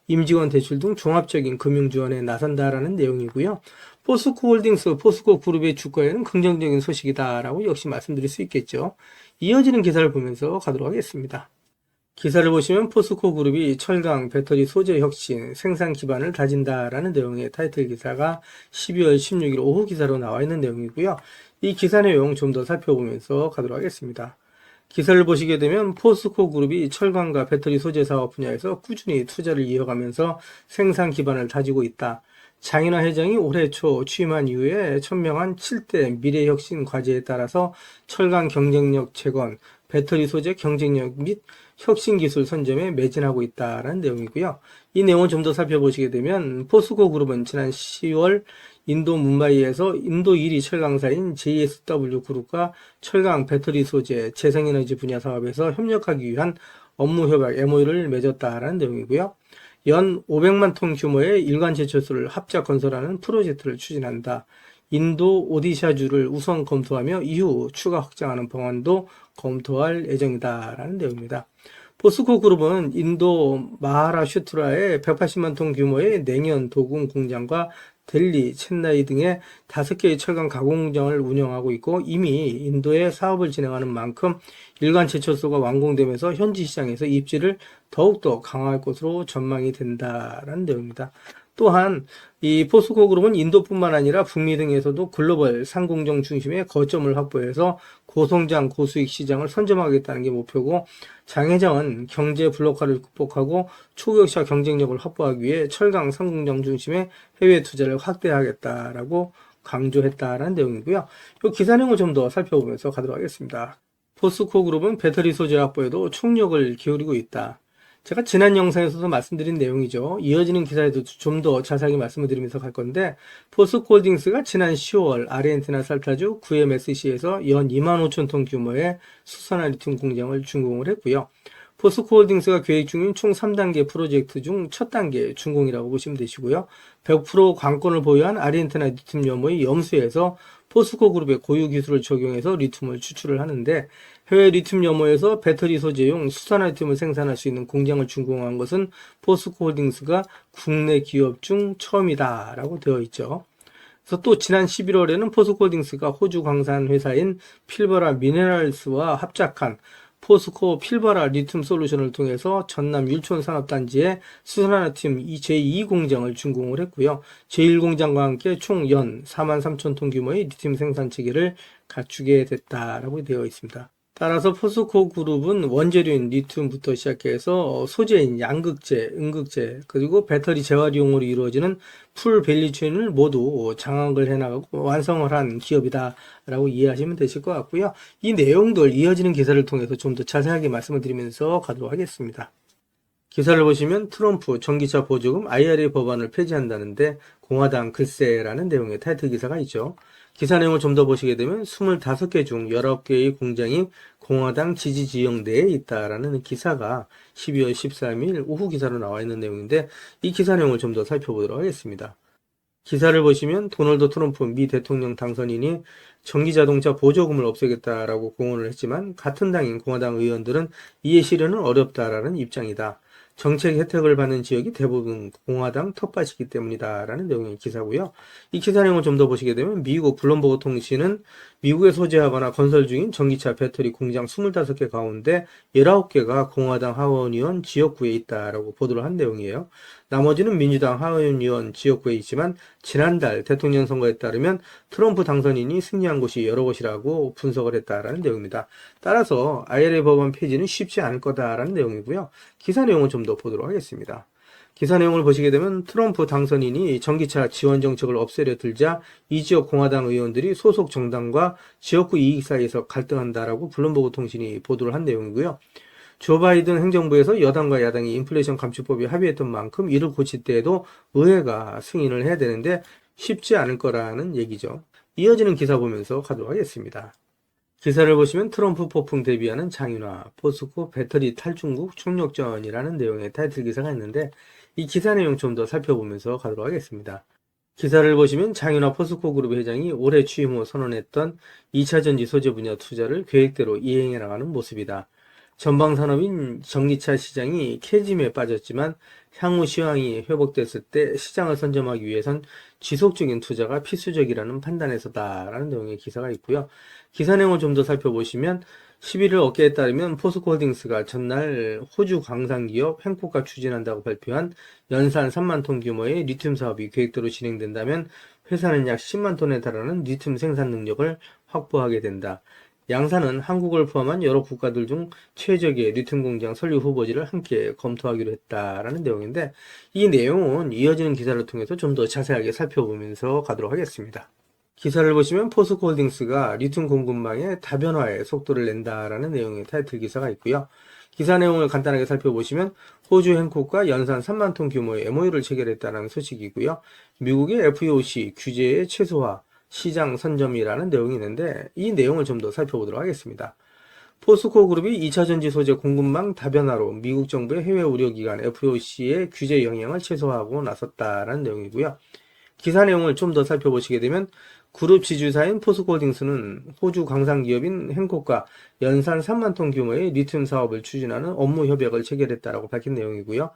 임직원 대출 등 종합적인 금융 지원에 나선다라는 내용이고요. 포스코홀딩스, 포스코 그룹의 주가에는 긍정적인 소식이다라고 역시 말씀드릴 수 있겠죠. 이어지는 기사를 보면서 가도록 하겠습니다. 기사를 보시면 포스코 그룹이 철강, 배터리 소재 혁신, 생산 기반을 다진다라는 내용의 타이틀 기사가 12월 16일 오후 기사로 나와 있는 내용이고요. 이 기사 내용 좀 더 살펴보면서 가도록 하겠습니다. 기사를 보시게 되면 포스코 그룹이 철강과 배터리 소재 사업 분야에서 꾸준히 투자를 이어가면서 생산 기반을 다지고 있다. 장인화 회장이 올해 초 취임한 이후에 천명한 7대 미래혁신 과제에 따라서 철강 경쟁력 재건, 배터리 소재 경쟁력 및 혁신기술 선점에 매진하고 있다는 내용이고요. 이 내용을 좀 더 살펴보시게 되면 포스코 그룹은 지난 10월 인도 뭄바이에서 인도 1위 철강사인 JSW 그룹과 철강 배터리 소재 재생에너지 분야 사업에서 협력하기 위한 업무 협약 MOU를 맺었다라는 내용이고요. 연 500만 톤 규모의 일관 제철소를 합작 건설하는 프로젝트를 추진한다. 인도 오디샤주를 우선 검토하며 이후 추가 확장하는 방안도 검토할 예정이다라는 내용입니다. 포스코 그룹은 인도 마하라슈트라의 180만 톤 규모의 냉연 도금 공장과 델리, 챈나이 등의 5개의 철강 가공 공장을 운영하고 있고 이미 인도에 사업을 진행하는 만큼 일간 제철소가 완공되면서 현지 시장에서 입지를 더욱더 강화할 것으로 전망이 된다라는 내용입니다. 또한 이 포스코 그룹은 인도뿐만 아니라 북미 등에서도 글로벌 상공정 중심의 거점을 확보해서 고성장 고수익 시장을 선점하겠다는 게 목표고 장 회장은 경제 블록화를 극복하고 초격차 경쟁력을 확보하기 위해 철강 상공정 중심의 해외 투자를 확대하겠다라고 강조했다라는 내용이고요. 이 기사 내용을 좀 더 살펴보면서 가도록 하겠습니다. 포스코 그룹은 배터리 소재 확보에도 총력을 기울이고 있다. 제가 지난 영상에서도 말씀드린 내용이죠. 이어지는 기사에도 좀 더 자세하게 말씀을 드리면서 갈 건데 포스코홀딩스가 지난 10월 아르헨티나 살타주 QMSC에서 연 2만 5천 톤 규모의 수산화 리튬 공장을 준공을 했고요. 포스코홀딩스가 계획 중인 총 3단계 프로젝트 중 첫 단계 준공이라고 보시면 되시고요. 100% 관건을 보유한 아르헨티나 리튬 염의 염수에서 포스코 그룹의 고유 기술을 적용해서 리튬을 추출을 하는데 해외 리튬 염호에서 배터리 소재용 수산화 리튬을 생산할 수 있는 공장을 준공한 것은 포스코홀딩스가 국내 기업 중 처음이다라고 되어 있죠. 그래서 또 지난 11월에는 포스코홀딩스가 호주 광산 회사인 필버라 미네랄스와 합작한 포스코 필바라 리튬 솔루션을 통해서 전남 율촌산업단지에 수산화팀 제2 공장을 준공을 했고요. 제1공장과 함께 총 연 43,000톤 규모의 리튬 생산 체계를 갖추게 됐다라고 되어 있습니다. 따라서 포스코 그룹은 원재료인 리튬부터 시작해서 소재인 양극재, 음극재, 그리고 배터리 재활용으로 이루어지는 풀 밸류체인을 모두 장악을 해나가고 완성을 한 기업이다라고 이해하시면 되실 것 같고요. 이 내용들 이어지는 기사를 통해서 좀 더 자세하게 말씀을 드리면서 가도록 하겠습니다. 기사를 보시면 트럼프 전기차 보조금 IRA 법안을 폐지한다는데 공화당 글쎄라는 내용의 타이틀 기사가 있죠. 기사 내용을 좀 더 보시게 되면 25개 중 19개의 공장이 공화당 지지 지역 내에 있다라는 기사가 12월 13일 오후 기사로 나와 있는 내용인데 이 기사 내용을 좀 더 살펴보도록 하겠습니다. 기사를 보시면 도널드 트럼프 미 대통령 당선인이 전기자동차 보조금을 없애겠다라고 공언을 했지만 같은 당인 공화당 의원들은 이해 실현은 어렵다라는 입장이다. 정책 혜택을 받는 지역이 대부분 공화당 텃밭이기 때문이다 라는 내용의 기사고요. 이 기사 내용을 좀 더 보시게 되면 미국 블룸버그 통신은 미국에 소재하거나 건설 중인 전기차 배터리 공장 25개 가운데 19개가 공화당 하원의원 지역구에 있다라고 보도를 한 내용이에요. 나머지는 민주당 하원의원 지역구에 있지만 지난달 대통령 선거에 따르면 트럼프 당선인이 승리한 곳이 여러 곳이라고 분석을 했다라는 내용입니다. 따라서 IRA 법안 폐지는 쉽지 않을 거다라는 내용이고요. 기사 내용을 좀 더 보도록 하겠습니다. 기사 내용을 보시게 되면 트럼프 당선인이 전기차 지원 정책을 없애려 들자 이 지역 공화당 의원들이 소속 정당과 지역구 이익 사이에서 갈등한다라고 블룸버그 통신이 보도를 한 내용이고요. 조 바이든 행정부에서 여당과 야당이 인플레이션 감축법에 합의했던 만큼 이를 고칠 때에도 의회가 승인을 해야 되는데 쉽지 않을 거라는 얘기죠. 이어지는 기사 보면서 가도록 하겠습니다. 기사를 보시면 트럼프 폭풍 대비하는 장윤화, 포스코 배터리 탈중국 총력전이라는 내용의 타이틀 기사가 있는데 이 기사 내용 좀 더 살펴보면서 가도록 하겠습니다. 기사를 보시면 장윤화 포스코 그룹 회장이 올해 취임 후 선언했던 2차전지 소재 분야 투자를 계획대로 이행해 나가는 모습이다. 전방산업인 전기차 시장이 캐짐에 빠졌지만 향후 시황이 회복됐을 때 시장을 선점하기 위해선 지속적인 투자가 필수적이라는 판단에서다라는 내용의 기사가 있고요. 기사 내용을 좀 더 살펴보시면 11일 업계에 따르면 포스코홀딩스가 전날 호주 광산기업 행코가 추진한다고 발표한 연산 3만 톤 규모의 리튬 사업이 계획대로 진행된다면 회사는 약 10만 톤에 달하는 리튬 생산 능력을 확보하게 된다. 양사는 한국을 포함한 여러 국가들 중 최적의 리튬 공장 설립 후보지를 함께 검토하기로 했다라는 내용인데 이 내용은 이어지는 기사를 통해서 좀 더 자세하게 살펴보면서 가도록 하겠습니다. 기사를 보시면 포스코홀딩스가 리튬 공급망의 다변화에 속도를 낸다라는 내용의 타이틀 기사가 있고요. 기사 내용을 간단하게 살펴보시면 호주 행콕과 연산 3만 톤 규모의 MOU를 체결했다는 소식이고요. 미국의 FEOC 규제의 최소화, 시장 선점이라는 내용이 있는데 이 내용을 좀 더 살펴보도록 하겠습니다. 포스코 그룹이 2차전지 소재 공급망 다변화로 미국 정부의 해외 우려기관 FEOC의 규제 영향을 최소화하고 나섰다라는 내용이고요. 기사 내용을 좀 더 살펴보시게 되면 그룹 지주사인 포스코홀딩스는 호주 광산기업인 행콕과 연산 3만 톤 규모의 리튬 사업을 추진하는 업무 협약을 체결했다라고 밝힌 내용이고요.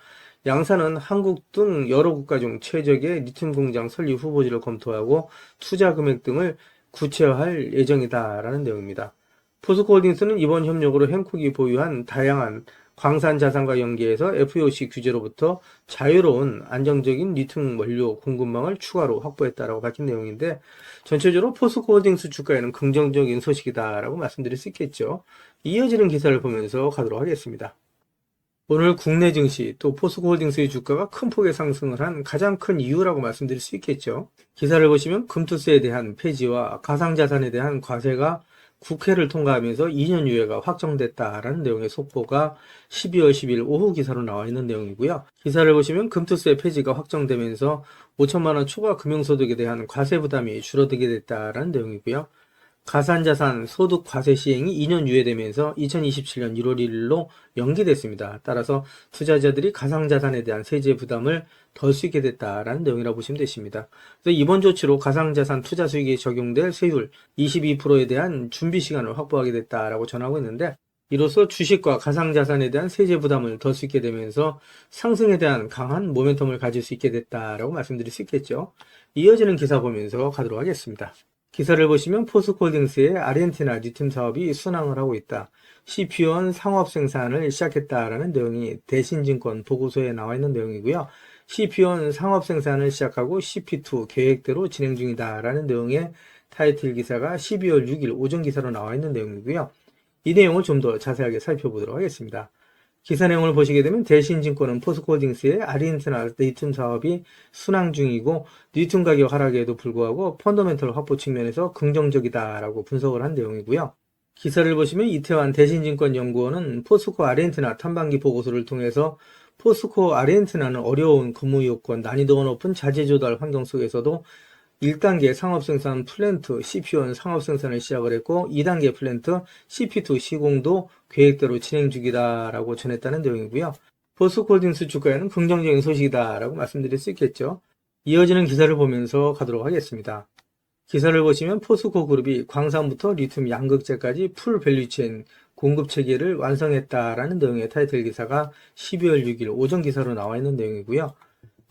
양사는 한국 등 여러 국가 중 최적의 리튬 공장 설립 후보지를 검토하고 투자 금액 등을 구체화할 예정이다라는 내용입니다. 포스코홀딩스는 이번 협력으로 행콕이 보유한 다양한 광산 자산과 연계해서 FEOC 규제로부터 자유로운 안정적인 리튬 원료 공급망을 추가로 확보했다라고 밝힌 내용인데 전체적으로 포스코홀딩스 주가에는 긍정적인 소식이다라고 말씀드릴 수 있겠죠. 이어지는 기사를 보면서 가도록 하겠습니다. 오늘 국내 증시 또 포스코홀딩스의 주가가 큰 폭의 상승을 한 가장 큰 이유라고 말씀드릴 수 있겠죠. 기사를 보시면 금투세에 대한 폐지와 가상자산에 대한 과세가 국회를 통과하면서 2년 유예가 확정됐다라는 내용의 속보가 12월 10일 오후 기사로 나와 있는 내용이고요. 기사를 보시면 금투세 폐지가 확정되면서 5천만 원 초과 금융소득에 대한 과세 부담이 줄어들게 됐다라는 내용이고요. 가산자산 소득 과세 시행이 2년 유예되면서 2027년 1월 1일로 연기됐습니다. 따라서 투자자들이 가상자산에 대한 세제 부담을 덜 수 있게 됐다라는 내용이라고 보시면 되십니다. 그래서 이번 조치로 가상자산 투자 수익에 적용될 세율 22%에 대한 준비 시간을 확보하게 됐다라고 전하고 있는데 이로써 주식과 가상자산에 대한 세제 부담을 덜 수 있게 되면서 상승에 대한 강한 모멘텀을 가질 수 있게 됐다라고 말씀드릴 수 있겠죠. 이어지는 기사 보면서 가도록 하겠습니다. 기사를 보시면 포스코홀딩스의 아르헨티나 리튬 사업이 순항을 하고 있다. CP1 상업 생산을 시작했다라는 내용이 대신증권 보고서에 나와 있는 내용이고요. CP1 상업 생산을 시작하고 CP2 계획대로 진행 중이다라는 내용의 타이틀 기사가 12월 6일 오전 기사로 나와 있는 내용이고요. 이 내용을 좀 더 자세하게 살펴보도록 하겠습니다. 기사 내용을 보시게 되면 대신증권은 포스코홀딩스의 아르헨티나 리튬 사업이 순항 중이고 리튬 가격 하락에도 불구하고 펀더멘털 확보 측면에서 긍정적이다라고 분석을 한 내용이고요. 기사를 보시면 이태환 대신증권연구원은 포스코 아르헨티나 탐방기 보고서를 통해서 포스코 아르헨티나는 어려운 근무 요건, 난이도가 높은 자재 조달 환경 속에서도 1단계 상업생산 플랜트 CP1 상업생산을 시작을 했고 2단계 플랜트 CP2 시공도 계획대로 진행 중이다라고 전했다는 내용이고요. 포스코홀딩스 주가에는 긍정적인 소식이다라고 말씀드릴 수 있겠죠. 이어지는 기사를 보면서 가도록 하겠습니다. 기사를 보시면 포스코 그룹이 광산부터 리튬 양극재까지 풀 밸류체인 공급 체계를 완성했다라는 내용의 타이틀 기사가 12월 6일 오전 기사로 나와 있는 내용이고요.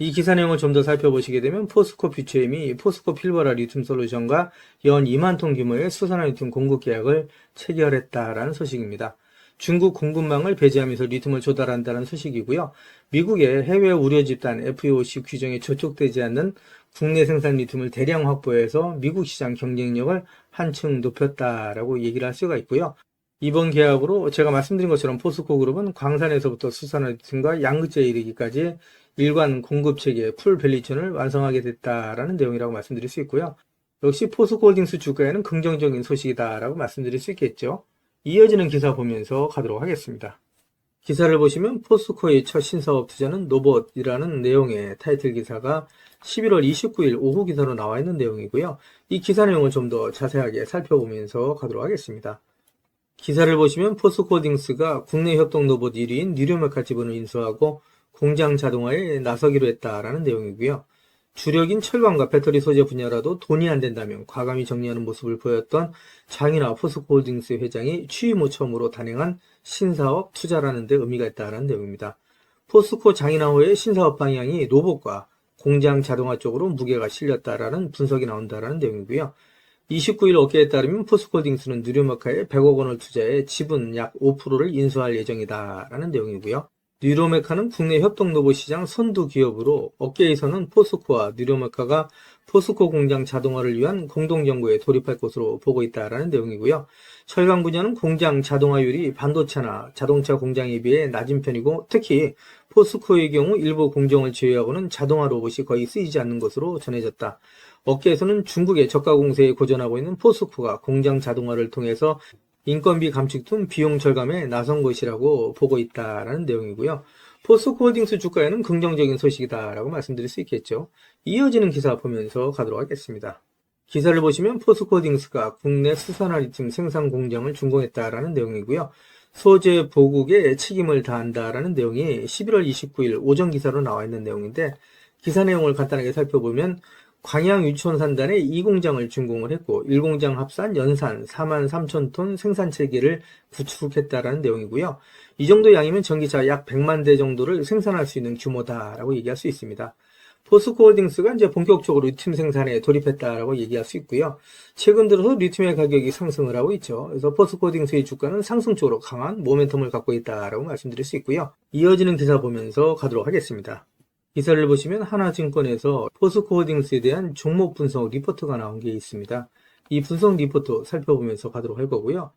이 기사 내용을 좀 더 살펴보시게 되면 포스코 퓨처엠이 포스코 필버라 리튬 솔루션과 연 2만 톤 규모의 수산화 리튬 공급 계약을 체결했다라는 소식입니다. 중국 공급망을 배제하면서 리튬을 조달한다는 소식이고요. 미국의 해외 우려 집단 FEOC 규정에 저촉되지 않는 국내 생산 리튬을 대량 확보해서 미국 시장 경쟁력을 한층 높였다라고 얘기를 할 수가 있고요. 이번 계약으로 제가 말씀드린 것처럼 포스코 그룹은 광산에서부터 수산화 리튬과 양극재에 이르기까지 일관 공급 체계 풀 밸류체인을 완성하게 됐다라는 내용이라고 말씀드릴 수 있고요. 역시 포스코홀딩스 주가에는 긍정적인 소식이다라고 말씀드릴 수 있겠죠. 이어지는 기사 보면서 가도록 하겠습니다. 기사를 보시면 포스코의 첫 신사업 투자는 노봇이라는 내용의 타이틀 기사가 11월 29일 오후 기사로 나와 있는 내용이고요. 이 기사 내용을 좀 더 자세하게 살펴보면서 가도록 하겠습니다. 기사를 보시면 포스코홀딩스가 국내 협동 로봇 1위인 뉴로메카 지분을 인수하고 공장 자동화에 나서기로 했다라는 내용이고요. 주력인 철강과 배터리 소재 분야라도 돈이 안 된다면 과감히 정리하는 모습을 보였던 장인하 포스코홀딩스 회장이 취임 후 처음으로 단행한 신사업 투자라는 데 의미가 있다는 내용입니다. 포스코 장인하호의 신사업 방향이 로봇과 공장 자동화 쪽으로 무게가 실렸다라는 분석이 나온다라는 내용이고요. 29일 업계에 따르면 포스코홀딩스는 뉴로메카에 100억 원을 투자해 지분 약 5%를 인수할 예정이다라는 내용이고요. 뉴로메카는 국내 협동 로봇 시장 선두 기업으로 업계에서는 포스코와 뉴로메카가 포스코 공장 자동화를 위한 공동 연구에 돌입할 것으로 보고 있다라는 내용이고요. 철강 분야는 공장 자동화율이 반도체나 자동차 공장에 비해 낮은 편이고 특히 포스코의 경우 일부 공정을 제외하고는 자동화 로봇이 거의 쓰이지 않는 것으로 전해졌다. 업계에서는 중국의 저가 공세에 고전하고 있는 포스코가 공장 자동화를 통해서 인건비 감축 등 비용 절감에 나선 것이라고 보고 있다라는 내용이고요. 포스코홀딩스 주가에는 긍정적인 소식이다라고 말씀드릴 수 있겠죠. 이어지는 기사 보면서 가도록 하겠습니다. 기사를 보시면 포스코홀딩스가 국내 수산화 리튬 생산 공장을 준공했다라는 내용이고요. 소재 보국에 책임을 다한다라는 내용이 11월 29일 오전 기사로 나와 있는 내용인데 기사 내용을 간단하게 살펴보면 광양 유촌산단에 2공장을 준공을 했고 1공장 합산 연산 43,000톤 생산 체계를 구축했다라는 내용이고요. 이 정도 양이면 전기차 약 100만 대 정도를 생산할 수 있는 규모다라고 얘기할 수 있습니다. 포스코홀딩스가 이제 본격적으로 리튬 생산에 돌입했다라고 얘기할 수 있고요. 최근 들어서 리튬의 가격이 상승을 하고 있죠. 그래서 포스코홀딩스의 주가는 상승 쪽으로 강한 모멘텀을 갖고 있다라고 말씀드릴 수 있고요. 이어지는 기사 보면서 가도록 하겠습니다. 기사를 보시면 하나증권에서 포스코홀딩스에 대한 종목 분석 리포트가 나온 게 있습니다. 이 분석 리포트 살펴보면서 가도록 할 거고요.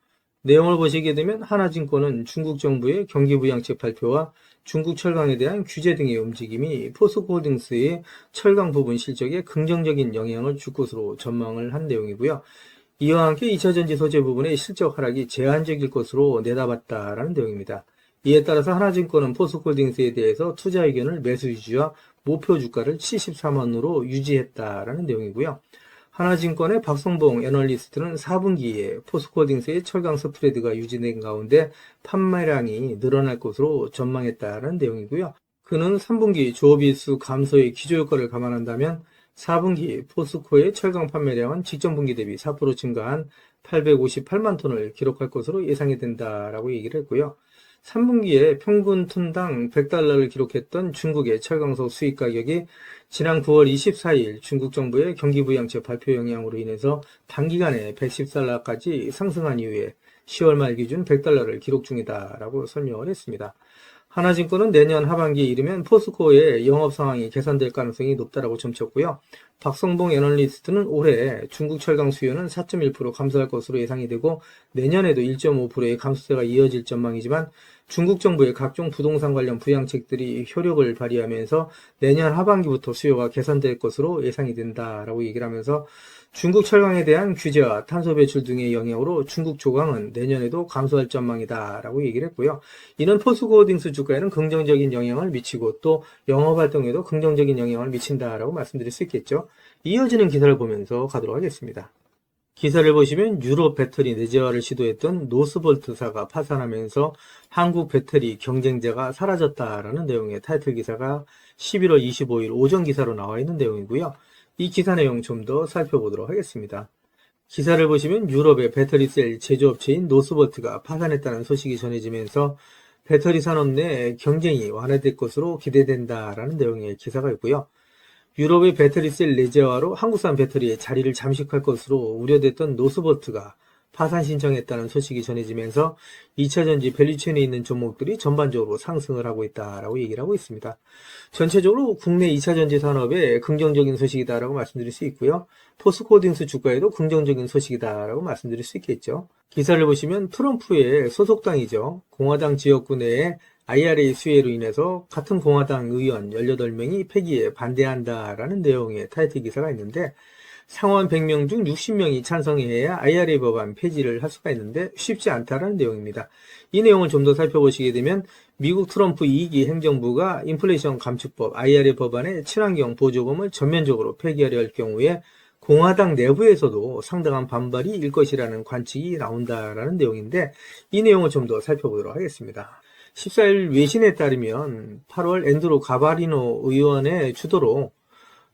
내용을 보시게 되면 하나증권은 중국 정부의 경기부양책 발표와 중국 철강에 대한 규제 등의 움직임이 포스코홀딩스의 철강 부분 실적에 긍정적인 영향을 줄 것으로 전망을 한 내용이고요. 이와 함께 2차전지 소재 부분의 실적 하락이 제한적일 것으로 내다봤다라는 내용입니다. 이에 따라서 하나증권은 포스코홀딩스에 대해서 투자 의견을 매수 유지와 목표 주가를 74만원으로 유지했다라는 내용이고요. 하나증권의 박성봉 애널리스트는 4분기에 포스코홀딩스의 철강 스프레드가 유지된 가운데 판매량이 늘어날 것으로 전망했다는 내용이고요. 그는 3분기 조업일수 감소의 기저효과를 감안한다면 4분기 포스코의 철강 판매량은 직전 분기 대비 4% 증가한 858만 톤을 기록할 것으로 예상이 된다라고 얘기를 했고요. 3분기에 평균 톤당 100달러를 기록했던 중국의 철강소 수입 가격이 지난 9월 24일 중국 정부의 경기부양책 발표 영향으로 인해서 단기간에 110달러까지 상승한 이후에 10월 말 기준 100달러를 기록 중이다라고 설명을 했습니다. 하나증권은 내년 하반기에 이르면 포스코의 영업 상황이 개선될 가능성이 높다라고 점쳤고요. 박성봉 애널리스트는 올해 중국 철강 수요는 4.1% 감소할 것으로 예상이 되고 내년에도 1.5%의 감소세가 이어질 전망이지만 중국 정부의 각종 부동산 관련 부양책들이 효력을 발휘하면서 내년 하반기부터 수요가 개선될 것으로 예상이 된다라고 얘기를 하면서 중국 철강에 대한 규제와 탄소 배출 등의 영향으로 중국 조강은 내년에도 감소할 전망이다라고 얘기를 했고요. 이는 포스코홀딩스 주가에는 긍정적인 영향을 미치고 또 영업활동에도 긍정적인 영향을 미친다라고 말씀드릴 수 있겠죠. 이어지는 기사를 보면서 가도록 하겠습니다. 기사를 보시면 유럽 배터리 내재화를 시도했던 노스볼트사가 파산하면서 한국 배터리 경쟁자가 사라졌다라는 내용의 타이틀 기사가 11월 25일 오전 기사로 나와 있는 내용이고요. 이 기사 내용 좀 더 살펴보도록 하겠습니다. 기사를 보시면 유럽의 배터리셀 제조업체인 노스볼트가 파산했다는 소식이 전해지면서 배터리 산업 내 경쟁이 완화될 것으로 기대된다라는 내용의 기사가 있고요. 유럽의 배터리셀 내재화로 한국산 배터리의 자리를 잠식할 것으로 우려됐던 노스볼트가 파산 신청했다는 소식이 전해지면서 2차전지 밸류체인에 있는 종목들이 전반적으로 상승을 하고 있다라고 얘기를 하고 있습니다. 전체적으로 국내 2차전지 산업에 긍정적인 소식이다라고 말씀드릴 수 있고요. 포스코홀딩스 주가에도 긍정적인 소식이다라고 말씀드릴 수 있겠죠. 기사를 보시면 트럼프의 소속당이죠. 공화당 지역구 내에 IRA 수혜로 인해서 같은 공화당 의원 18명이 폐기에 반대한다라는 내용의 타이틀 기사가 있는데 상원 100명 중 60명이 찬성해야 IRA 법안 폐지를 할 수가 있는데 쉽지 않다라는 내용입니다. 이 내용을 좀 더 살펴보시게 되면 미국 트럼프 2기 행정부가 인플레이션 감축법 IRA 법안의 친환경 보조금을 전면적으로 폐기하려 할 경우에 공화당 내부에서도 상당한 반발이 일 것이라는 관측이 나온다라는 내용인데 이 내용을 좀 더 살펴보도록 하겠습니다. 14일 외신에 따르면 8월 앤드루 가바리노 의원의 주도로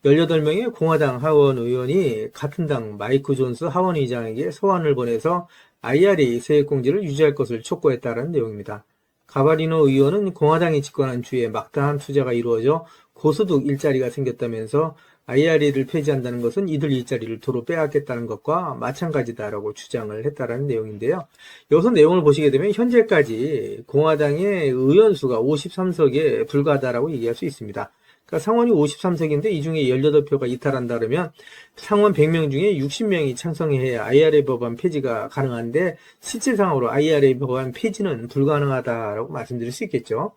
18명의 공화당 하원 의원이 같은 당 마이크 존스 하원 의장에게 소환을 보내서 IRA 세액공제를 유지할 것을 촉구했다는 내용입니다. 가바리노 의원은 공화당이 집권한 주에 막다한 투자가 이루어져 고소득 일자리가 생겼다면서 IRA를 폐지한다는 것은 이들 일자리를 도로 빼앗겠다는 것과 마찬가지다라고 주장을 했다는 내용인데요. 여기서 내용을 보시게 되면 현재까지 공화당의 의원 수가 53석에 불과하다라고 얘기할 수 있습니다. 그러니까 상원이 53석인데 이 중에 18표가 이탈한다 그러면 상원 100명 중에 60명이 찬성해야 IRA 법안 폐지가 가능한데 실질상으로 IRA 법안 폐지는 불가능하다라고 말씀드릴 수 있겠죠.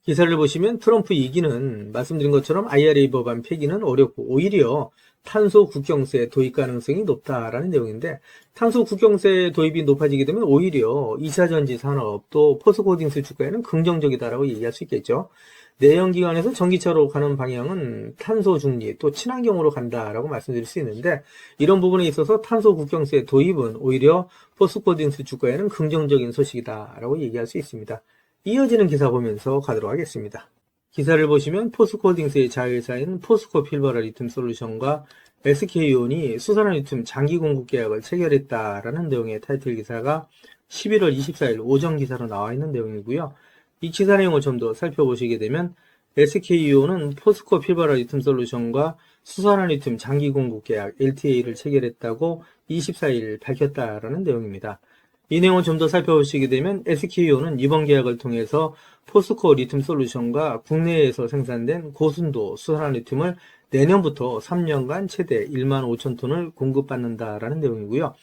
기사를 보시면 트럼프 2기는 말씀드린 것처럼 IRA 법안 폐기는 어렵고 오히려 탄소 국경세 도입 가능성이 높다라는 내용인데 탄소 국경세 도입이 높아지게 되면 오히려 2차전지 산업 또 포스코홀딩스 주가에는 긍정적이다라고 얘기할 수 있겠죠. 내연기관에서 전기차로 가는 방향은 탄소 중립 또 친환경으로 간다라고 말씀드릴 수 있는데 이런 부분에 있어서 탄소 국경세 도입은 오히려 포스코홀딩스 주가에는 긍정적인 소식이다라고 얘기할 수 있습니다. 이어지는 기사 보면서 가도록 하겠습니다. 기사를 보시면 포스코홀딩스의 자회사인 포스코 필버라 리튬 솔루션과 SK온이 수산화 리튬 장기 공급 계약을 체결했다라는 내용의 타이틀 기사가 11월 24일 오전 기사로 나와 있는 내용이고요. 이 기사 내용을 좀 더 살펴보시게 되면 SK온은 포스코 필버라 리튬 솔루션과 수산화 리튬 장기 공급 계약 LTA를 체결했다고 24일 밝혔다라는 내용입니다. 이 내용을 좀 더 살펴보시게 되면 SK온은 이번 계약을 통해서 포스코 리튬 솔루션과 국내에서 생산된 고순도 수산화 리튬을 내년부터 3년간 최대 1만 5천 톤을 공급받는다라는 내용이고요.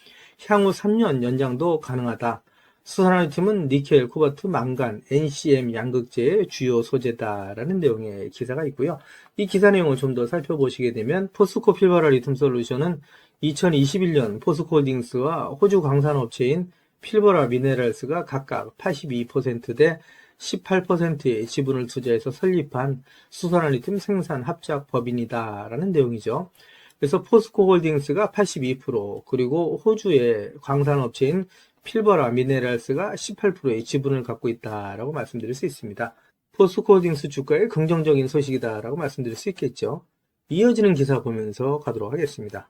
향후 3년 연장도 가능하다. 수산화 리튬은 니켈, 코발트, 망간, NCM 양극재의 주요 소재다라는 내용의 기사가 있고요. 이 기사 내용을 좀 더 살펴보시게 되면 포스코 필버라 리튬 솔루션은 2021년 포스코홀딩스와 호주 광산업체인 필버라 미네랄스가 각각 82%대 18%의 지분을 투자해서 설립한 수산화 리튬 생산 합작 법인이다라는 내용이죠. 그래서 포스코홀딩스가 82% 그리고 호주의 광산업체인 필버라 미네랄스가 18%의 지분을 갖고 있다라고 말씀드릴 수 있습니다. 포스코홀딩스 주가의 긍정적인 소식이다라고 말씀드릴 수 있겠죠. 이어지는 기사 보면서 가도록 하겠습니다.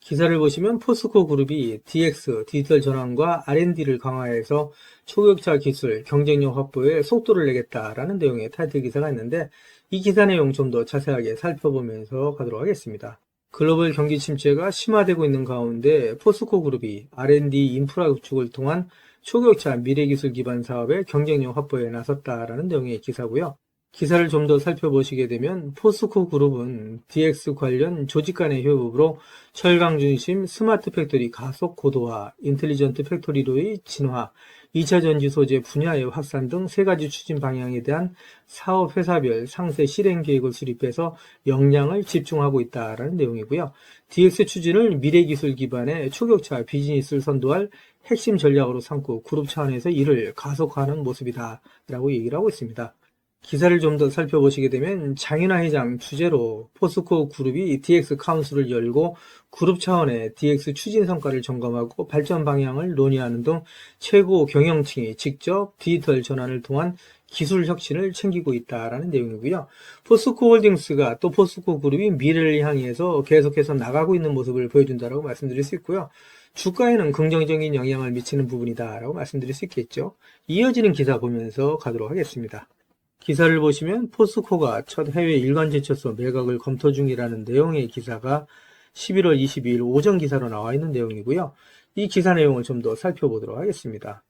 기사를 보시면 포스코 그룹이 DX, 디지털 전환과 R&D를 강화해서 초격차 기술, 경쟁력 확보에 속도를 내겠다라는 내용의 타이틀 기사가 있는데 이 기사 내용 좀 더 자세하게 살펴보면서 가도록 하겠습니다. 글로벌 경기 침체가 심화되고 있는 가운데 포스코 그룹이 R&D 인프라 구축을 통한 초격차 미래기술 기반 사업의 경쟁력 확보에 나섰다라는 내용의 기사고요. 기사를 좀 더 살펴보시게 되면 포스코 그룹은 DX 관련 조직 간의 협업으로 철강 중심 스마트 팩토리 가속 고도화, 인텔리전트 팩토리로의 진화, 2차 전지 소재 분야의 확산 등 세 가지 추진 방향에 대한 사업 회사별 상세 실행 계획을 수립해서 역량을 집중하고 있다라는 내용이고요. DX 추진을 미래 기술 기반의 초격차 비즈니스를 선도할 핵심 전략으로 삼고 그룹 차원에서 이를 가속화하는 모습이다라고 얘기를 하고 있습니다. 기사를 좀 더 살펴보시게 되면 장윤아 회장 주재로 포스코 그룹이 DX 카운슬을 열고 그룹 차원의 DX 추진 성과를 점검하고 발전 방향을 논의하는 등 최고 경영층이 직접 디지털 전환을 통한 기술 혁신을 챙기고 있다라는 내용이고요. 포스코 홀딩스가 또 포스코 그룹이 미래를 향해서 계속해서 나가고 있는 모습을 보여준다라고 말씀드릴 수 있고요. 주가에는 긍정적인 영향을 미치는 부분이다라고 말씀드릴 수 있겠죠. 이어지는 기사 보면서 가도록 하겠습니다. 기사를 보시면 포스코가 첫 해외 일간 제철소 매각을 검토 중이라는 내용의 기사가 11월 22일 오전 기사로 나와 있는 내용이고요. 이 기사 내용을 좀 더 살펴보도록 하겠습니다.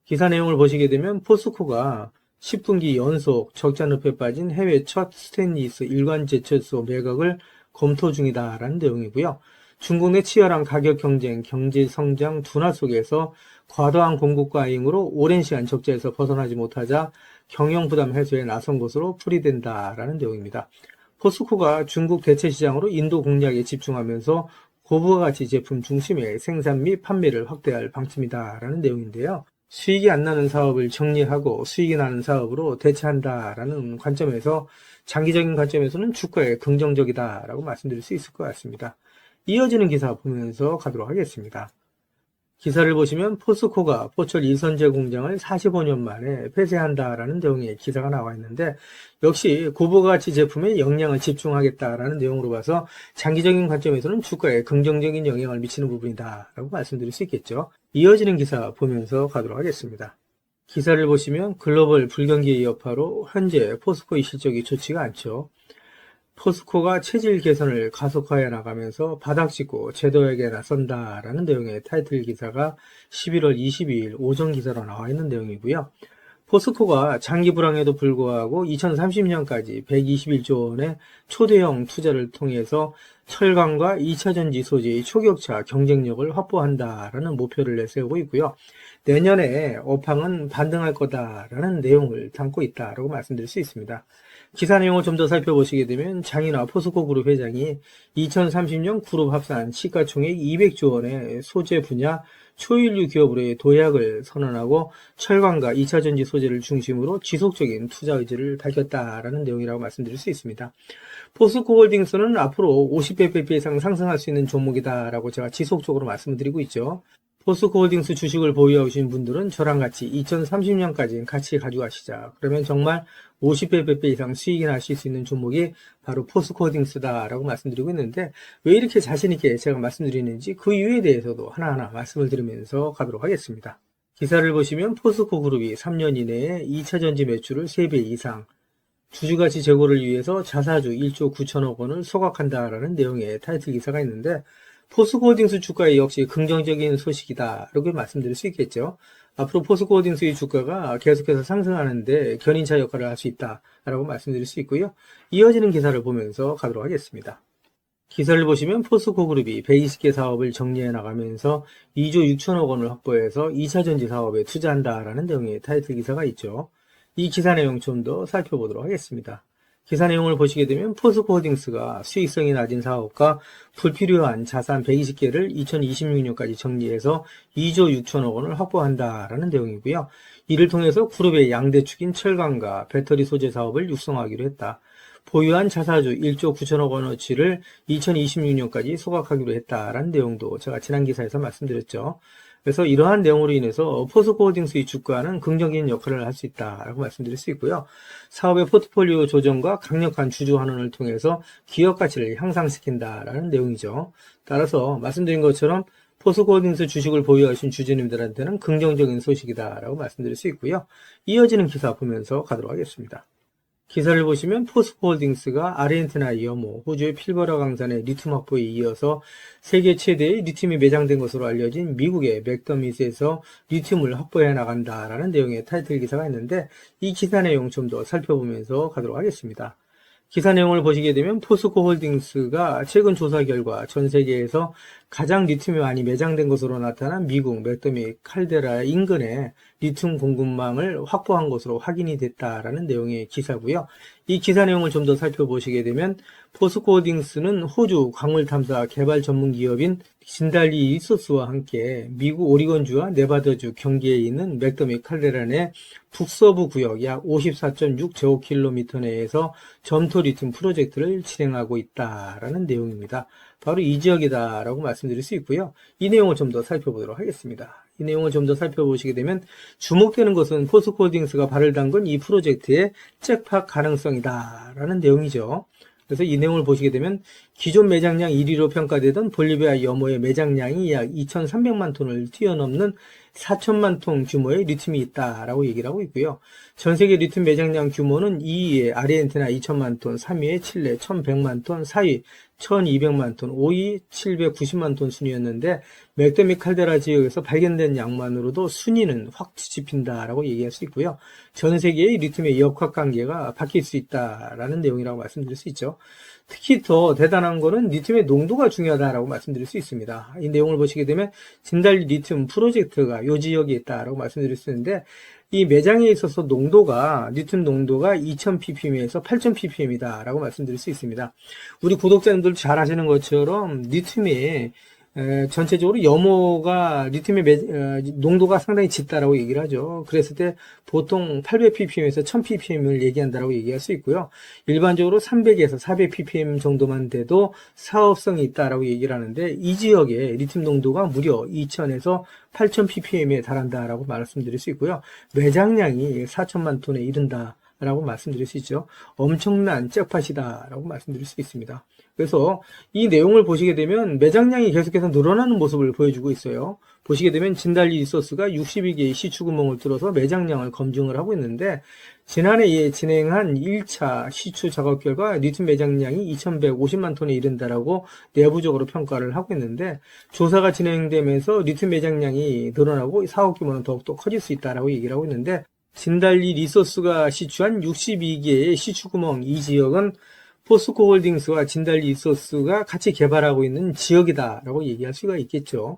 기사 내용을 보시게 되면 포스코가 10분기 연속 적자 늪에 빠진 해외 첫 스테인리스 일간 제철소 매각을 검토 중이다라는 내용이고요. 중국 내 치열한 가격 경쟁, 경제 성장 둔화 속에서 과도한 공급 과잉으로 오랜 시간 적자에서 벗어나지 못하자 경영 부담 해소에 나선 것으로 풀이된다라는 내용입니다. 포스코가 중국 대체 시장으로 인도 공략에 집중하면서 고부가 가치 제품 중심의 생산 및 판매를 확대할 방침이다라는 내용인데요. 수익이 안 나는 사업을 정리하고 수익이 나는 사업으로 대체한다라는 관점에서 장기적인 관점에서는 주가에 긍정적이다라고 말씀드릴 수 있을 것 같습니다. 이어지는 기사 보면서 가도록 하겠습니다. 기사를 보시면 포스코가 포철 이선제 공장을 45년 만에 폐쇄한다라는 내용의 기사가 나와 있는데 역시 고부가치 제품에 역량을 집중하겠다라는 내용으로 봐서 장기적인 관점에서는 주가에 긍정적인 영향을 미치는 부분이다라고 말씀드릴 수 있겠죠. 이어지는 기사 보면서 가도록 하겠습니다. 기사를 보시면 글로벌 불경기의 여파로 현재 포스코의 실적이 좋지가 않죠. 포스코가 체질 개선을 가속화해 나가면서 바닥 짚고 제도에게 나선다라는 내용의 타이틀 기사가 11월 22일 오전 기사로 나와 있는 내용이고요. 포스코가 장기 불황에도 불구하고 2030년까지 121조 원의 초대형 투자를 통해서 철강과 2차 전지 소재의 초격차 경쟁력을 확보한다라는 목표를 내세우고 있고요. 내년에 업황은 반등할 거다라는 내용을 담고 있다라고 말씀드릴 수 있습니다. 기사 내용을 좀 더 살펴보시게 되면 장인화 포스코 그룹 회장이 2030년 그룹 합산 시가총액 200조 원의 소재 분야 초일류 기업으로의 도약을 선언하고 철강과 2차 전지 소재를 중심으로 지속적인 투자 의지를 밝혔다라는 내용이라고 말씀드릴 수 있습니다. 포스코 홀딩스는 앞으로 50배 이상 상승할 수 있는 종목이다라고 제가 지속적으로 말씀을 드리고 있죠. 포스코 홀딩스 주식을 보유하고 계신 분들은 저랑 같이 2030년까지 같이 가져가시자. 그러면 정말 50배 이상 수익이 나실 수 있는 종목이 바로 포스코 홀딩스다라고 말씀드리고 있는데 왜 이렇게 자신있게 제가 말씀드리는지 그 이유에 대해서도 하나하나 말씀을 드리면서 가도록 하겠습니다. 기사를 보시면 포스코 그룹이 3년 이내에 2차 전지 매출을 3배 이상 주주가치 제고를 위해서 자사주 1조 9천억 원을 소각한다라는 내용의 타이틀 기사가 있는데 포스코홀딩스 주가에 역시 긍정적인 소식이다 이렇게 말씀드릴 수 있겠죠. 앞으로 포스코홀딩스의 주가가 계속해서 상승하는데 견인차 역할을 할 수 있다라고 말씀드릴 수 있고요. 이어지는 기사를 보면서 가도록 하겠습니다. 기사를 보시면 포스코 그룹이 120개 사업을 정리해 나가면서 2조 6천억 원을 확보해서 2차 전지 사업에 투자한다라는 내용의 타이틀 기사가 있죠. 이 기사 내용 좀 더 살펴보도록 하겠습니다. 기사 내용을 보시게 되면 포스코 홀딩스가 수익성이 낮은 사업과 불필요한 자산 120개를 2026년까지 정리해서 2조 6천억 원을 확보한다라는 내용이고요. 이를 통해서 그룹의 양대축인 철강과 배터리 소재 사업을 육성하기로 했다. 보유한 자사주 1조 9천억 원어치를 2026년까지 소각하기로 했다라는 내용도 제가 지난 기사에서 말씀드렸죠. 그래서 이러한 내용으로 인해서 포스코홀딩스의 주가는 긍정적인 역할을 할 수 있다라고 말씀드릴 수 있고요. 사업의 포트폴리오 조정과 강력한 주주 환원을 통해서 기업 가치를 향상시킨다라는 내용이죠. 따라서 말씀드린 것처럼 포스코홀딩스 주식을 보유하신 주주님들한테는 긍정적인 소식이다라고 말씀드릴 수 있고요. 이어지는 기사 보면서 가도록 하겠습니다. 기사를 보시면 포스코홀딩스가 아르헨티나 여모, 호주의 필버라 강산의 리튬 확보에 이어서 세계 최대의 리튬이 매장된 것으로 알려진 미국의 맥더밋에서 리튬을 확보해 나간다라는 내용의 타이틀 기사가 있는데 이 기사 내용 좀 더 살펴보면서 가도록 하겠습니다. 기사 내용을 보시게 되면 포스코홀딩스가 최근 조사 결과 전 세계에서 가장 리튬이 많이 매장된 것으로 나타난 미국 맥더밋 칼데라 인근에 리튬 공급망을 확보한 것으로 확인이 됐다라는 내용의 기사고요. 이 기사 내용을 좀 더 살펴보시게 되면 포스코홀딩스는 호주 광물 탐사 개발 전문 기업인 진달리 리소스와 함께 미국 오리건주와 네바다주 경계에 있는 맥더밋 칼데라 내 북서부 구역 약 54.6제곱킬로미터 내에서 점토 리튬 프로젝트를 진행하고 있다라는 내용입니다. 바로 이 지역이다라고 말씀드릴 수 있고요. 이 내용을 좀 더 살펴보도록 하겠습니다. 이 내용을 좀 더 살펴보시게 되면 주목되는 것은 포스코홀딩스가 발을 담근 이 프로젝트의 잭팟 가능성이다라는 내용이죠. 그래서 이 내용을 보시게 되면 기존 매장량 1위로 평가되던 볼리비아 여모의 매장량이 약 2,300만 톤을 뛰어넘는 4천만 톤 규모의 리튬이 있다라고 얘기를 하고 있고요. 전 세계 리튬 매장량 규모는 2위에 아르헨티나 2천만 톤, 3위에 칠레 1,100만 톤, 4위 1,200만 톤, 5위 790만 톤 순이었는데 맥더밋 칼데라 지역에서 발견된 양만으로도 순위는 확 뒤집힌다라고 얘기할 수 있고요. 전 세계의 리튬의 역학관계가 바뀔 수 있다라는 내용이라고 말씀드릴 수 있죠. 특히 더 대단한 거는 리튬의 농도가 중요하다라고 말씀드릴 수 있습니다. 이 내용을 보시게 되면 진달리 리튬 프로젝트가 이 지역에 있다라고 말씀드릴 수 있는데 이 매장에 있어서 리튬 농도가 2000ppm에서 8000ppm이다 라고 말씀드릴 수 있습니다. 우리 구독자님들 잘 아시는 것처럼 리튬이 전체적으로 여모가 리튬의 농도가 상당히 짙다라고 얘기를 하죠. 그랬을 때 보통 800ppm에서 1000ppm을 얘기한다라고 얘기할 수 있고요. 일반적으로 300에서 400ppm 정도만 돼도 사업성이 있다라고 얘기를 하는데 이 지역의 리튬 농도가 무려 2000에서 8000ppm에 달한다라고 말씀드릴 수 있고요. 매장량이 4천만 톤에 이른다라고 말씀드릴 수 있죠. 엄청난 잭팟이다라고 말씀드릴 수 있습니다. 그래서 이 내용을 보시게 되면 매장량이 계속해서 늘어나는 모습을 보여주고 있어요. 보시게 되면 진달리 리소스가 62개의 시추구멍을 뚫어서 매장량을 검증을 하고 있는데 지난해에 진행한 1차 시추 작업 결과 리튬 매장량이 2150만 톤에 이른다라고 내부적으로 평가를 하고 있는데 조사가 진행되면서 리튬 매장량이 늘어나고 사업 규모는 더욱더 커질 수 있다라고 얘기를 하고 있는데 진달리 리소스가 시추한 62개의 시추구멍 이 지역은 포스코홀딩스와 진달리 리소스가 같이 개발하고 있는 지역이다라고 얘기할 수가 있겠죠.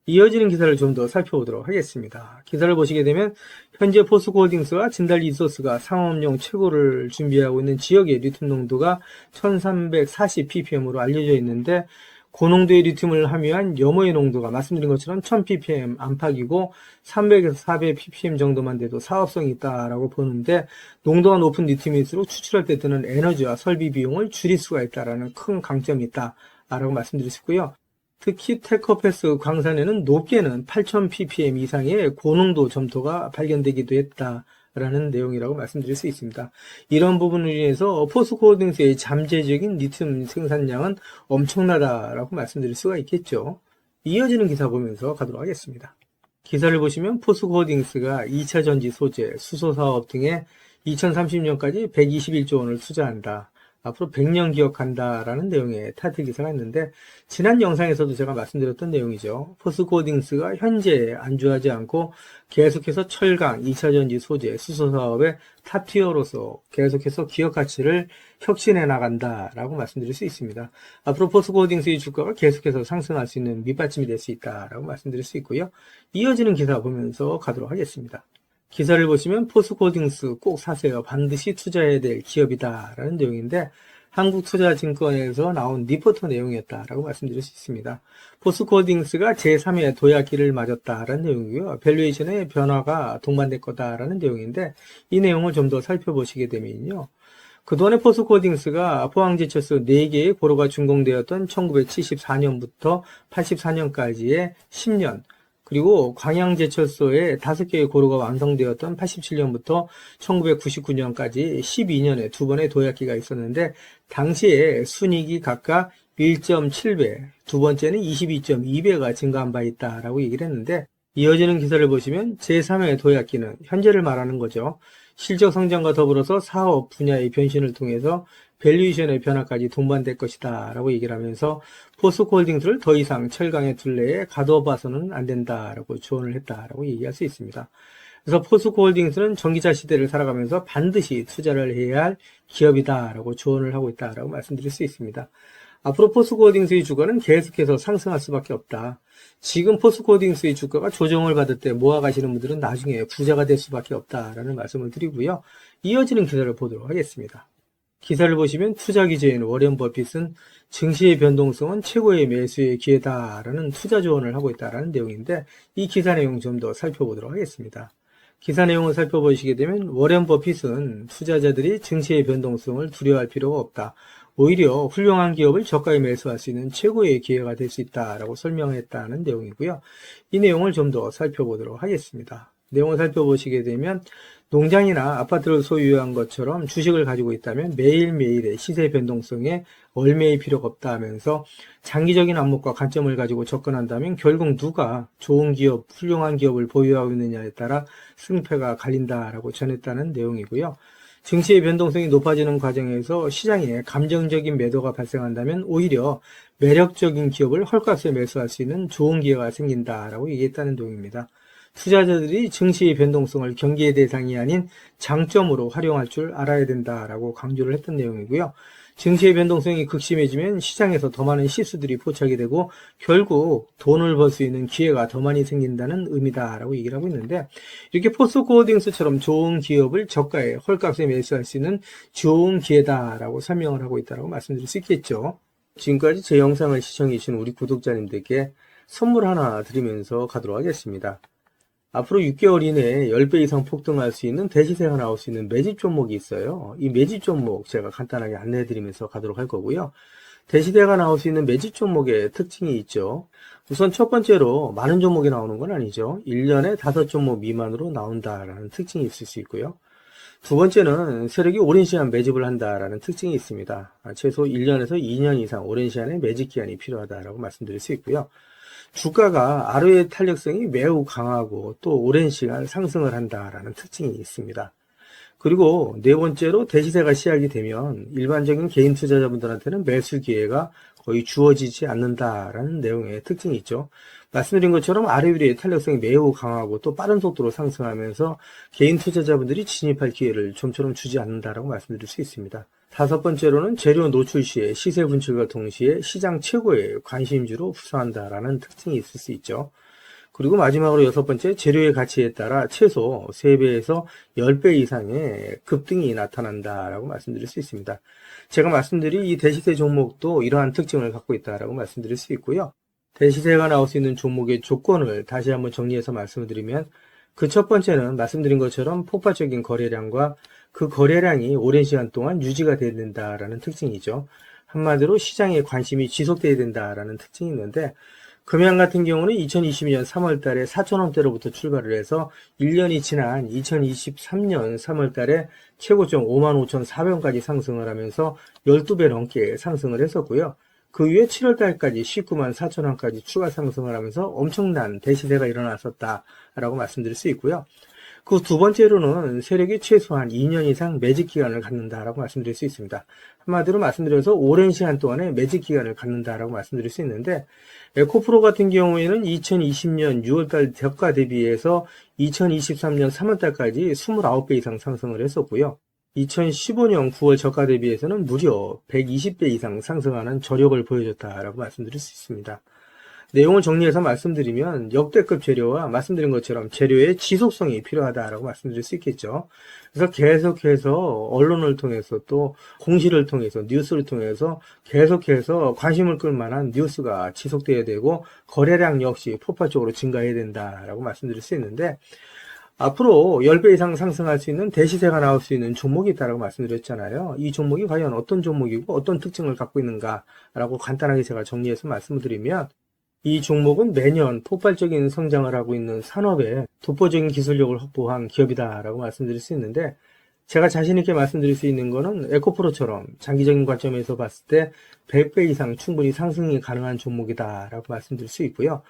이어지는 기사를 좀 더 살펴보도록 하겠습니다. 기사를 보시게 되면 현재 포스코홀딩스와 진달리 리소스가 상업용 최고를 준비하고 있는 지역의 리튬 농도가 1340ppm으로 알려져 있는데 고농도의 리튬을 함유한 여모의 농도가 말씀드린 것처럼 1000ppm 안팎이고 300에서 400ppm 정도만 돼도 사업성이 있다라고 보는데 농도가 높은 리튬일수록 추출할 때 드는 에너지와 설비 비용을 줄일 수가 있다라는 큰 강점이 있다라고 말씀드릴 수 있고요. 특히 테커패스 광산에는 높게는 8000ppm 이상의 고농도 점토가 발견되기도 했다라는 내용이라고 말씀드릴 수 있습니다. 이런 부분을 인해서 포스코홀딩스의 잠재적인 리튬 생산량은 엄청나다라고 말씀드릴 수가 있겠죠. 이어지는 기사 보면서 가도록 하겠습니다. 기사를 보시면 포스코홀딩스가 2차 전지 소재, 수소 사업 등에 2030년까지 121조 원을 투자한다. 앞으로 100년 기억한다라는 내용의 타이틀 기사가 있는데 지난 영상에서도 제가 말씀드렸던 내용이죠. 포스코홀딩스가 현재 안주하지 않고 계속해서 철강, 2차전지 소재, 수소 사업의 탑티어로서 계속해서 기업 가치를 혁신해 나간다라고 말씀드릴 수 있습니다. 앞으로 포스코홀딩스의 주가가 계속해서 상승할 수 있는 밑받침이 될 수 있다라고 말씀드릴 수 있고요. 이어지는 기사 보면서 가도록 하겠습니다. 기사를 보시면 포스코홀딩스 꼭 사세요. 반드시 투자해야 될 기업이다라는 내용인데 한국투자증권에서 나온 리포터 내용이었다라고 말씀드릴 수 있습니다. 포스코홀딩스가 제3의 도약기를 맞았다라는 내용이고요. 밸류에이션의 변화가 동반될 거다라는 내용인데 이 내용을 좀 더 살펴보시게 되면요. 그동안에 포스코홀딩스가 포항제철소 4개의 고로가 준공되었던 1974년부터 84년까지의 10년, 그리고 광양제철소에 5개의 고로가 완성되었던 87년부터 1999년까지 12년에 2번의 도약기가 있었는데, 당시에 순이익이 각각 1.7배, 두 번째는 22.2배가 증가한 바 있다라고 얘기를 했는데, 이어지는 기사를 보시면 제3의 도약기는 현재를 말하는 거죠. 실적 성장과 더불어서 사업 분야의 변신을 통해서 밸류에이션의 변화까지 동반될 것이다 라고 얘기를 하면서 포스코홀딩스를 더 이상 철강의 둘레에 가둬봐서는 안 된다라고 조언을 했다라고 얘기할 수 있습니다. 그래서 포스코홀딩스는 전기차 시대를 살아가면서 반드시 투자를 해야 할 기업이다라고 조언을 하고 있다라고 말씀드릴 수 있습니다. 앞으로 포스코홀딩스의 주가는 계속해서 상승할 수밖에 없다. 지금 포스코홀딩스의 주가가 조정을 받을 때 모아가시는 분들은 나중에 부자가 될 수밖에 없다라는 말씀을 드리고요. 이어지는 기사를 보도록 하겠습니다. 기사를 보시면 투자 기재인 워렌 버핏은 증시의 변동성은 최고의 매수의 기회다라는 투자 조언을 하고 있다라는 내용인데, 이 기사 내용 좀 더 살펴보도록 하겠습니다. 기사 내용을 살펴보시게 되면 워렌 버핏은 투자자들이 증시의 변동성을 두려워할 필요가 없다. 오히려 훌륭한 기업을 저가에 매수할 수 있는 최고의 기회가 될 수 있다라고 설명했다는 내용이고요. 이 내용을 좀 더 살펴보도록 하겠습니다. 내용을 살펴보시게 되면 농장이나 아파트를 소유한 것처럼 주식을 가지고 있다면 매일매일의 시세 변동성에 얽매일 필요가 없다 하면서 장기적인 안목과 관점을 가지고 접근한다면 결국 누가 좋은 기업, 훌륭한 기업을 보유하고 있느냐에 따라 승패가 갈린다라고 전했다는 내용이고요. 증시의 변동성이 높아지는 과정에서 시장에 감정적인 매도가 발생한다면 오히려 매력적인 기업을 헐값에 매수할 수 있는 좋은 기회가 생긴다라고 얘기했다는 내용입니다. 투자자들이 증시의 변동성을 경계의 대상이 아닌 장점으로 활용할 줄 알아야 된다라고 강조를 했던 내용이고요. 증시의 변동성이 극심해지면 시장에서 더 많은 실수들이 포착이 되고 결국 돈을 벌 수 있는 기회가 더 많이 생긴다는 의미다라고 얘기를 하고 있는데, 이렇게 포스코홀딩스처럼 좋은 기업을 저가에 헐값에 매수할 수 있는 좋은 기회다라고 설명을 하고 있다고 말씀드릴 수 있겠죠. 지금까지 제 영상을 시청해주신 우리 구독자님들께 선물 하나 드리면서 가도록 하겠습니다. 앞으로 6개월 이내에 10배 이상 폭등할 수 있는 대시세가 나올 수 있는 매집 종목이 있어요. 이 매집 종목 제가 간단하게 안내해 드리면서 가도록 할 거고요. 대시세가 나올 수 있는 매집 종목의 특징이 있죠. 우선 첫 번째로 많은 종목이 나오는 건 아니죠. 1년에 5종목 미만으로 나온다라는 특징이 있을 수 있고요. 두 번째는 세력이 오랜 시간 매집을 한다라는 특징이 있습니다. 최소 1년에서 2년 이상 오랜 시간의 매집 기간이 필요하다라고 말씀드릴 수 있고요. 주가가 ROE 탄력성이 매우 강하고 또 오랜 시간 상승을 한다라는 특징이 있습니다. 그리고 네 번째로 대시세가 시작이 되면 일반적인 개인 투자자분들한테는 매수 기회가 거의 주어지지 않는다라는 내용의 특징이 있죠. 말씀드린 것처럼 ROE의 탄력성이 매우 강하고 또 빠른 속도로 상승하면서 개인 투자자분들이 진입할 기회를 좀처럼 주지 않는다라고 말씀드릴 수 있습니다. 다섯 번째로는 재료 노출 시에 시세 분출과 동시에 시장 최고의 관심주로 부상한다라는 특징이 있을 수 있죠. 그리고 마지막으로 여섯 번째, 재료의 가치에 따라 최소 3배에서 10배 이상의 급등이 나타난다라고 말씀드릴 수 있습니다. 제가 말씀드린 이 대시세 종목도 이러한 특징을 갖고 있다라고 말씀드릴 수 있고요. 대시세가 나올 수 있는 종목의 조건을 다시 한번 정리해서 말씀을 드리면, 그 첫 번째는 말씀드린 것처럼 폭발적인 거래량과 그 거래량이 오랜 시간 동안 유지가 돼야 된다라는 특징이죠. 한마디로 시장에 관심이 지속돼야 된다라는 특징이 있는데, 금양 같은 경우는 2022년 3월 달에 4,000원대로부터 출발을 해서 1년이 지난 2023년 3월 달에 최고점 55,400원까지 상승을 하면서 12배 넘게 상승을 했었고요. 그 후에 7월 달까지 194,000원까지 추가 상승을 하면서 엄청난 대시세가 일어났었다라고 말씀드릴 수 있고요. 그 두 번째로는 세력이 최소한 2년 이상 매집 기간을 갖는다라고 말씀드릴 수 있습니다. 한마디로 말씀드려서 오랜 시간 동안에 매집 기간을 갖는다라고 말씀드릴 수 있는데, 에코프로 같은 경우에는 2020년 6월달 저가 대비해서 2023년 3월달까지 29배 이상 상승을 했었고요. 2015년 9월 저가 대비해서는 무려 120배 이상 상승하는 저력을 보여줬다라고 말씀드릴 수 있습니다. 내용을 정리해서 말씀드리면 역대급 재료와 말씀드린 것처럼 재료의 지속성이 필요하다라고 말씀드릴 수 있겠죠. 그래서 계속해서 언론을 통해서 또 공시를 통해서 뉴스를 통해서 계속해서 관심을 끌 만한 뉴스가 지속돼야 되고 거래량 역시 폭발적으로 증가해야 된다라고 말씀드릴 수 있는데, 앞으로 10배 이상 상승할 수 있는 대시세가 나올 수 있는 종목이 있다고 말씀드렸잖아요. 이 종목이 과연 어떤 종목이고 어떤 특징을 갖고 있는가라고 간단하게 제가 정리해서 말씀을 드리면, 이 종목은 매년 폭발적인 성장을 하고 있는 산업에 독보적인 기술력을 확보한 기업이다라고 말씀드릴 수 있는데, 제가 자신 있게 말씀드릴 수 있는 거는 에코프로처럼 장기적인 관점에서 봤을 때 100배 이상 충분히 상승이 가능한 종목이다라고 말씀드릴 수 있고요.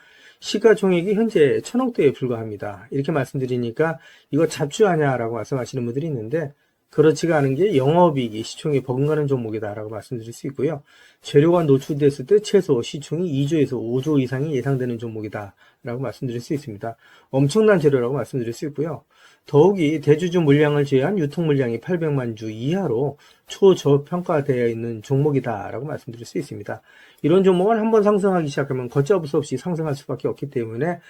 시가총액이 현재 1000억대에 불과합니다. 이렇게 말씀드리니까 이거 잡주하냐라고 말씀하시는 분들이 있는데, 그렇지가 않은 게 영업이익이 시총에 버금가는 종목이다라고 말씀드릴 수 있고요. 재료가 노출됐을 때 최소 시총이 2조에서 5조 이상이 예상되는 종목이다라고 말씀드릴 수 있습니다. 엄청난 재료라고 말씀드릴 수 있고요. 더욱이 대주주 물량을 제외한 유통 물량이 800만 주 이하로 초저평가되어 있는 종목이다라고 말씀드릴 수 있습니다. 이런 종목은 한번 상승하기 시작하면 걷잡을 수 없이 상승할 수밖에 없기 때문에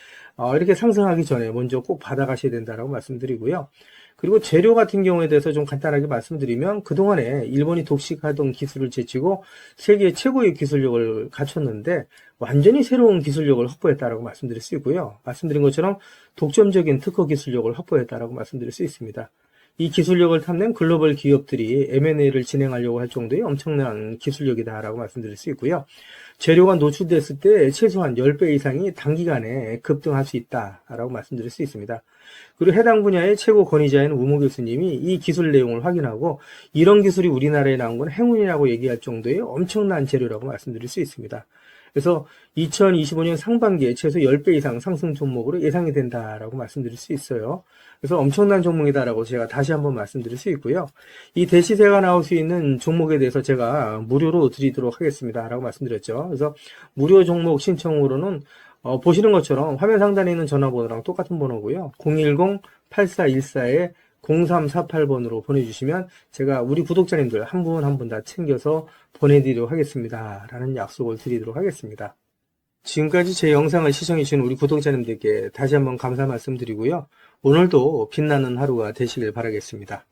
이렇게 상승하기 전에 먼저 꼭 받아가셔야 된다라고 말씀드리고요. 그리고 재료 같은 경우에 대해서 좀 간단하게 말씀드리면, 그동안에 일본이 독식하던 기술을 제치고 세계 최고의 기술력을 갖췄는데 완전히 새로운 기술력을 확보했다라고 말씀드릴 수 있고요. 말씀드린 것처럼 독점적인 특허 기술력을 확보했다라고 말씀드릴 수 있습니다. 이 기술력을 탐낸 글로벌 기업들이 M&A를 진행하려고 할 정도의 엄청난 기술력이다라고 말씀드릴 수 있고요. 재료가 노출됐을 때 최소한 10배 이상이 단기간에 급등할 수 있다라고 말씀드릴 수 있습니다. 그리고 해당 분야의 최고 권위자인 우모 교수님이 이 기술 내용을 확인하고 이런 기술이 우리나라에 나온 건 행운이라고 얘기할 정도의 엄청난 재료라고 말씀드릴 수 있습니다. 그래서 2025년 상반기에 최소 10배 이상 상승 종목으로 예상이 된다라고 말씀드릴 수 있어요. 그래서 엄청난 종목이다라고 제가 다시 한번 말씀드릴 수 있고요. 이 대시세가 나올 수 있는 종목에 대해서 제가 무료로 드리도록 하겠습니다 라고 말씀드렸죠. 그래서 무료 종목 신청으로는 보시는 것처럼 화면 상단에 있는 전화번호랑 똑같은 번호고요. 010-8414-0348번으로 보내주시면 제가 우리 구독자님들 한 분 한 분 다 챙겨서 보내드리도록 하겠습니다 라는 약속을 드리도록 하겠습니다. 지금까지 제 영상을 시청해주신 우리 구독자님들께 다시 한번 감사 말씀드리고요. 오늘도 빛나는 하루가 되시길 바라겠습니다.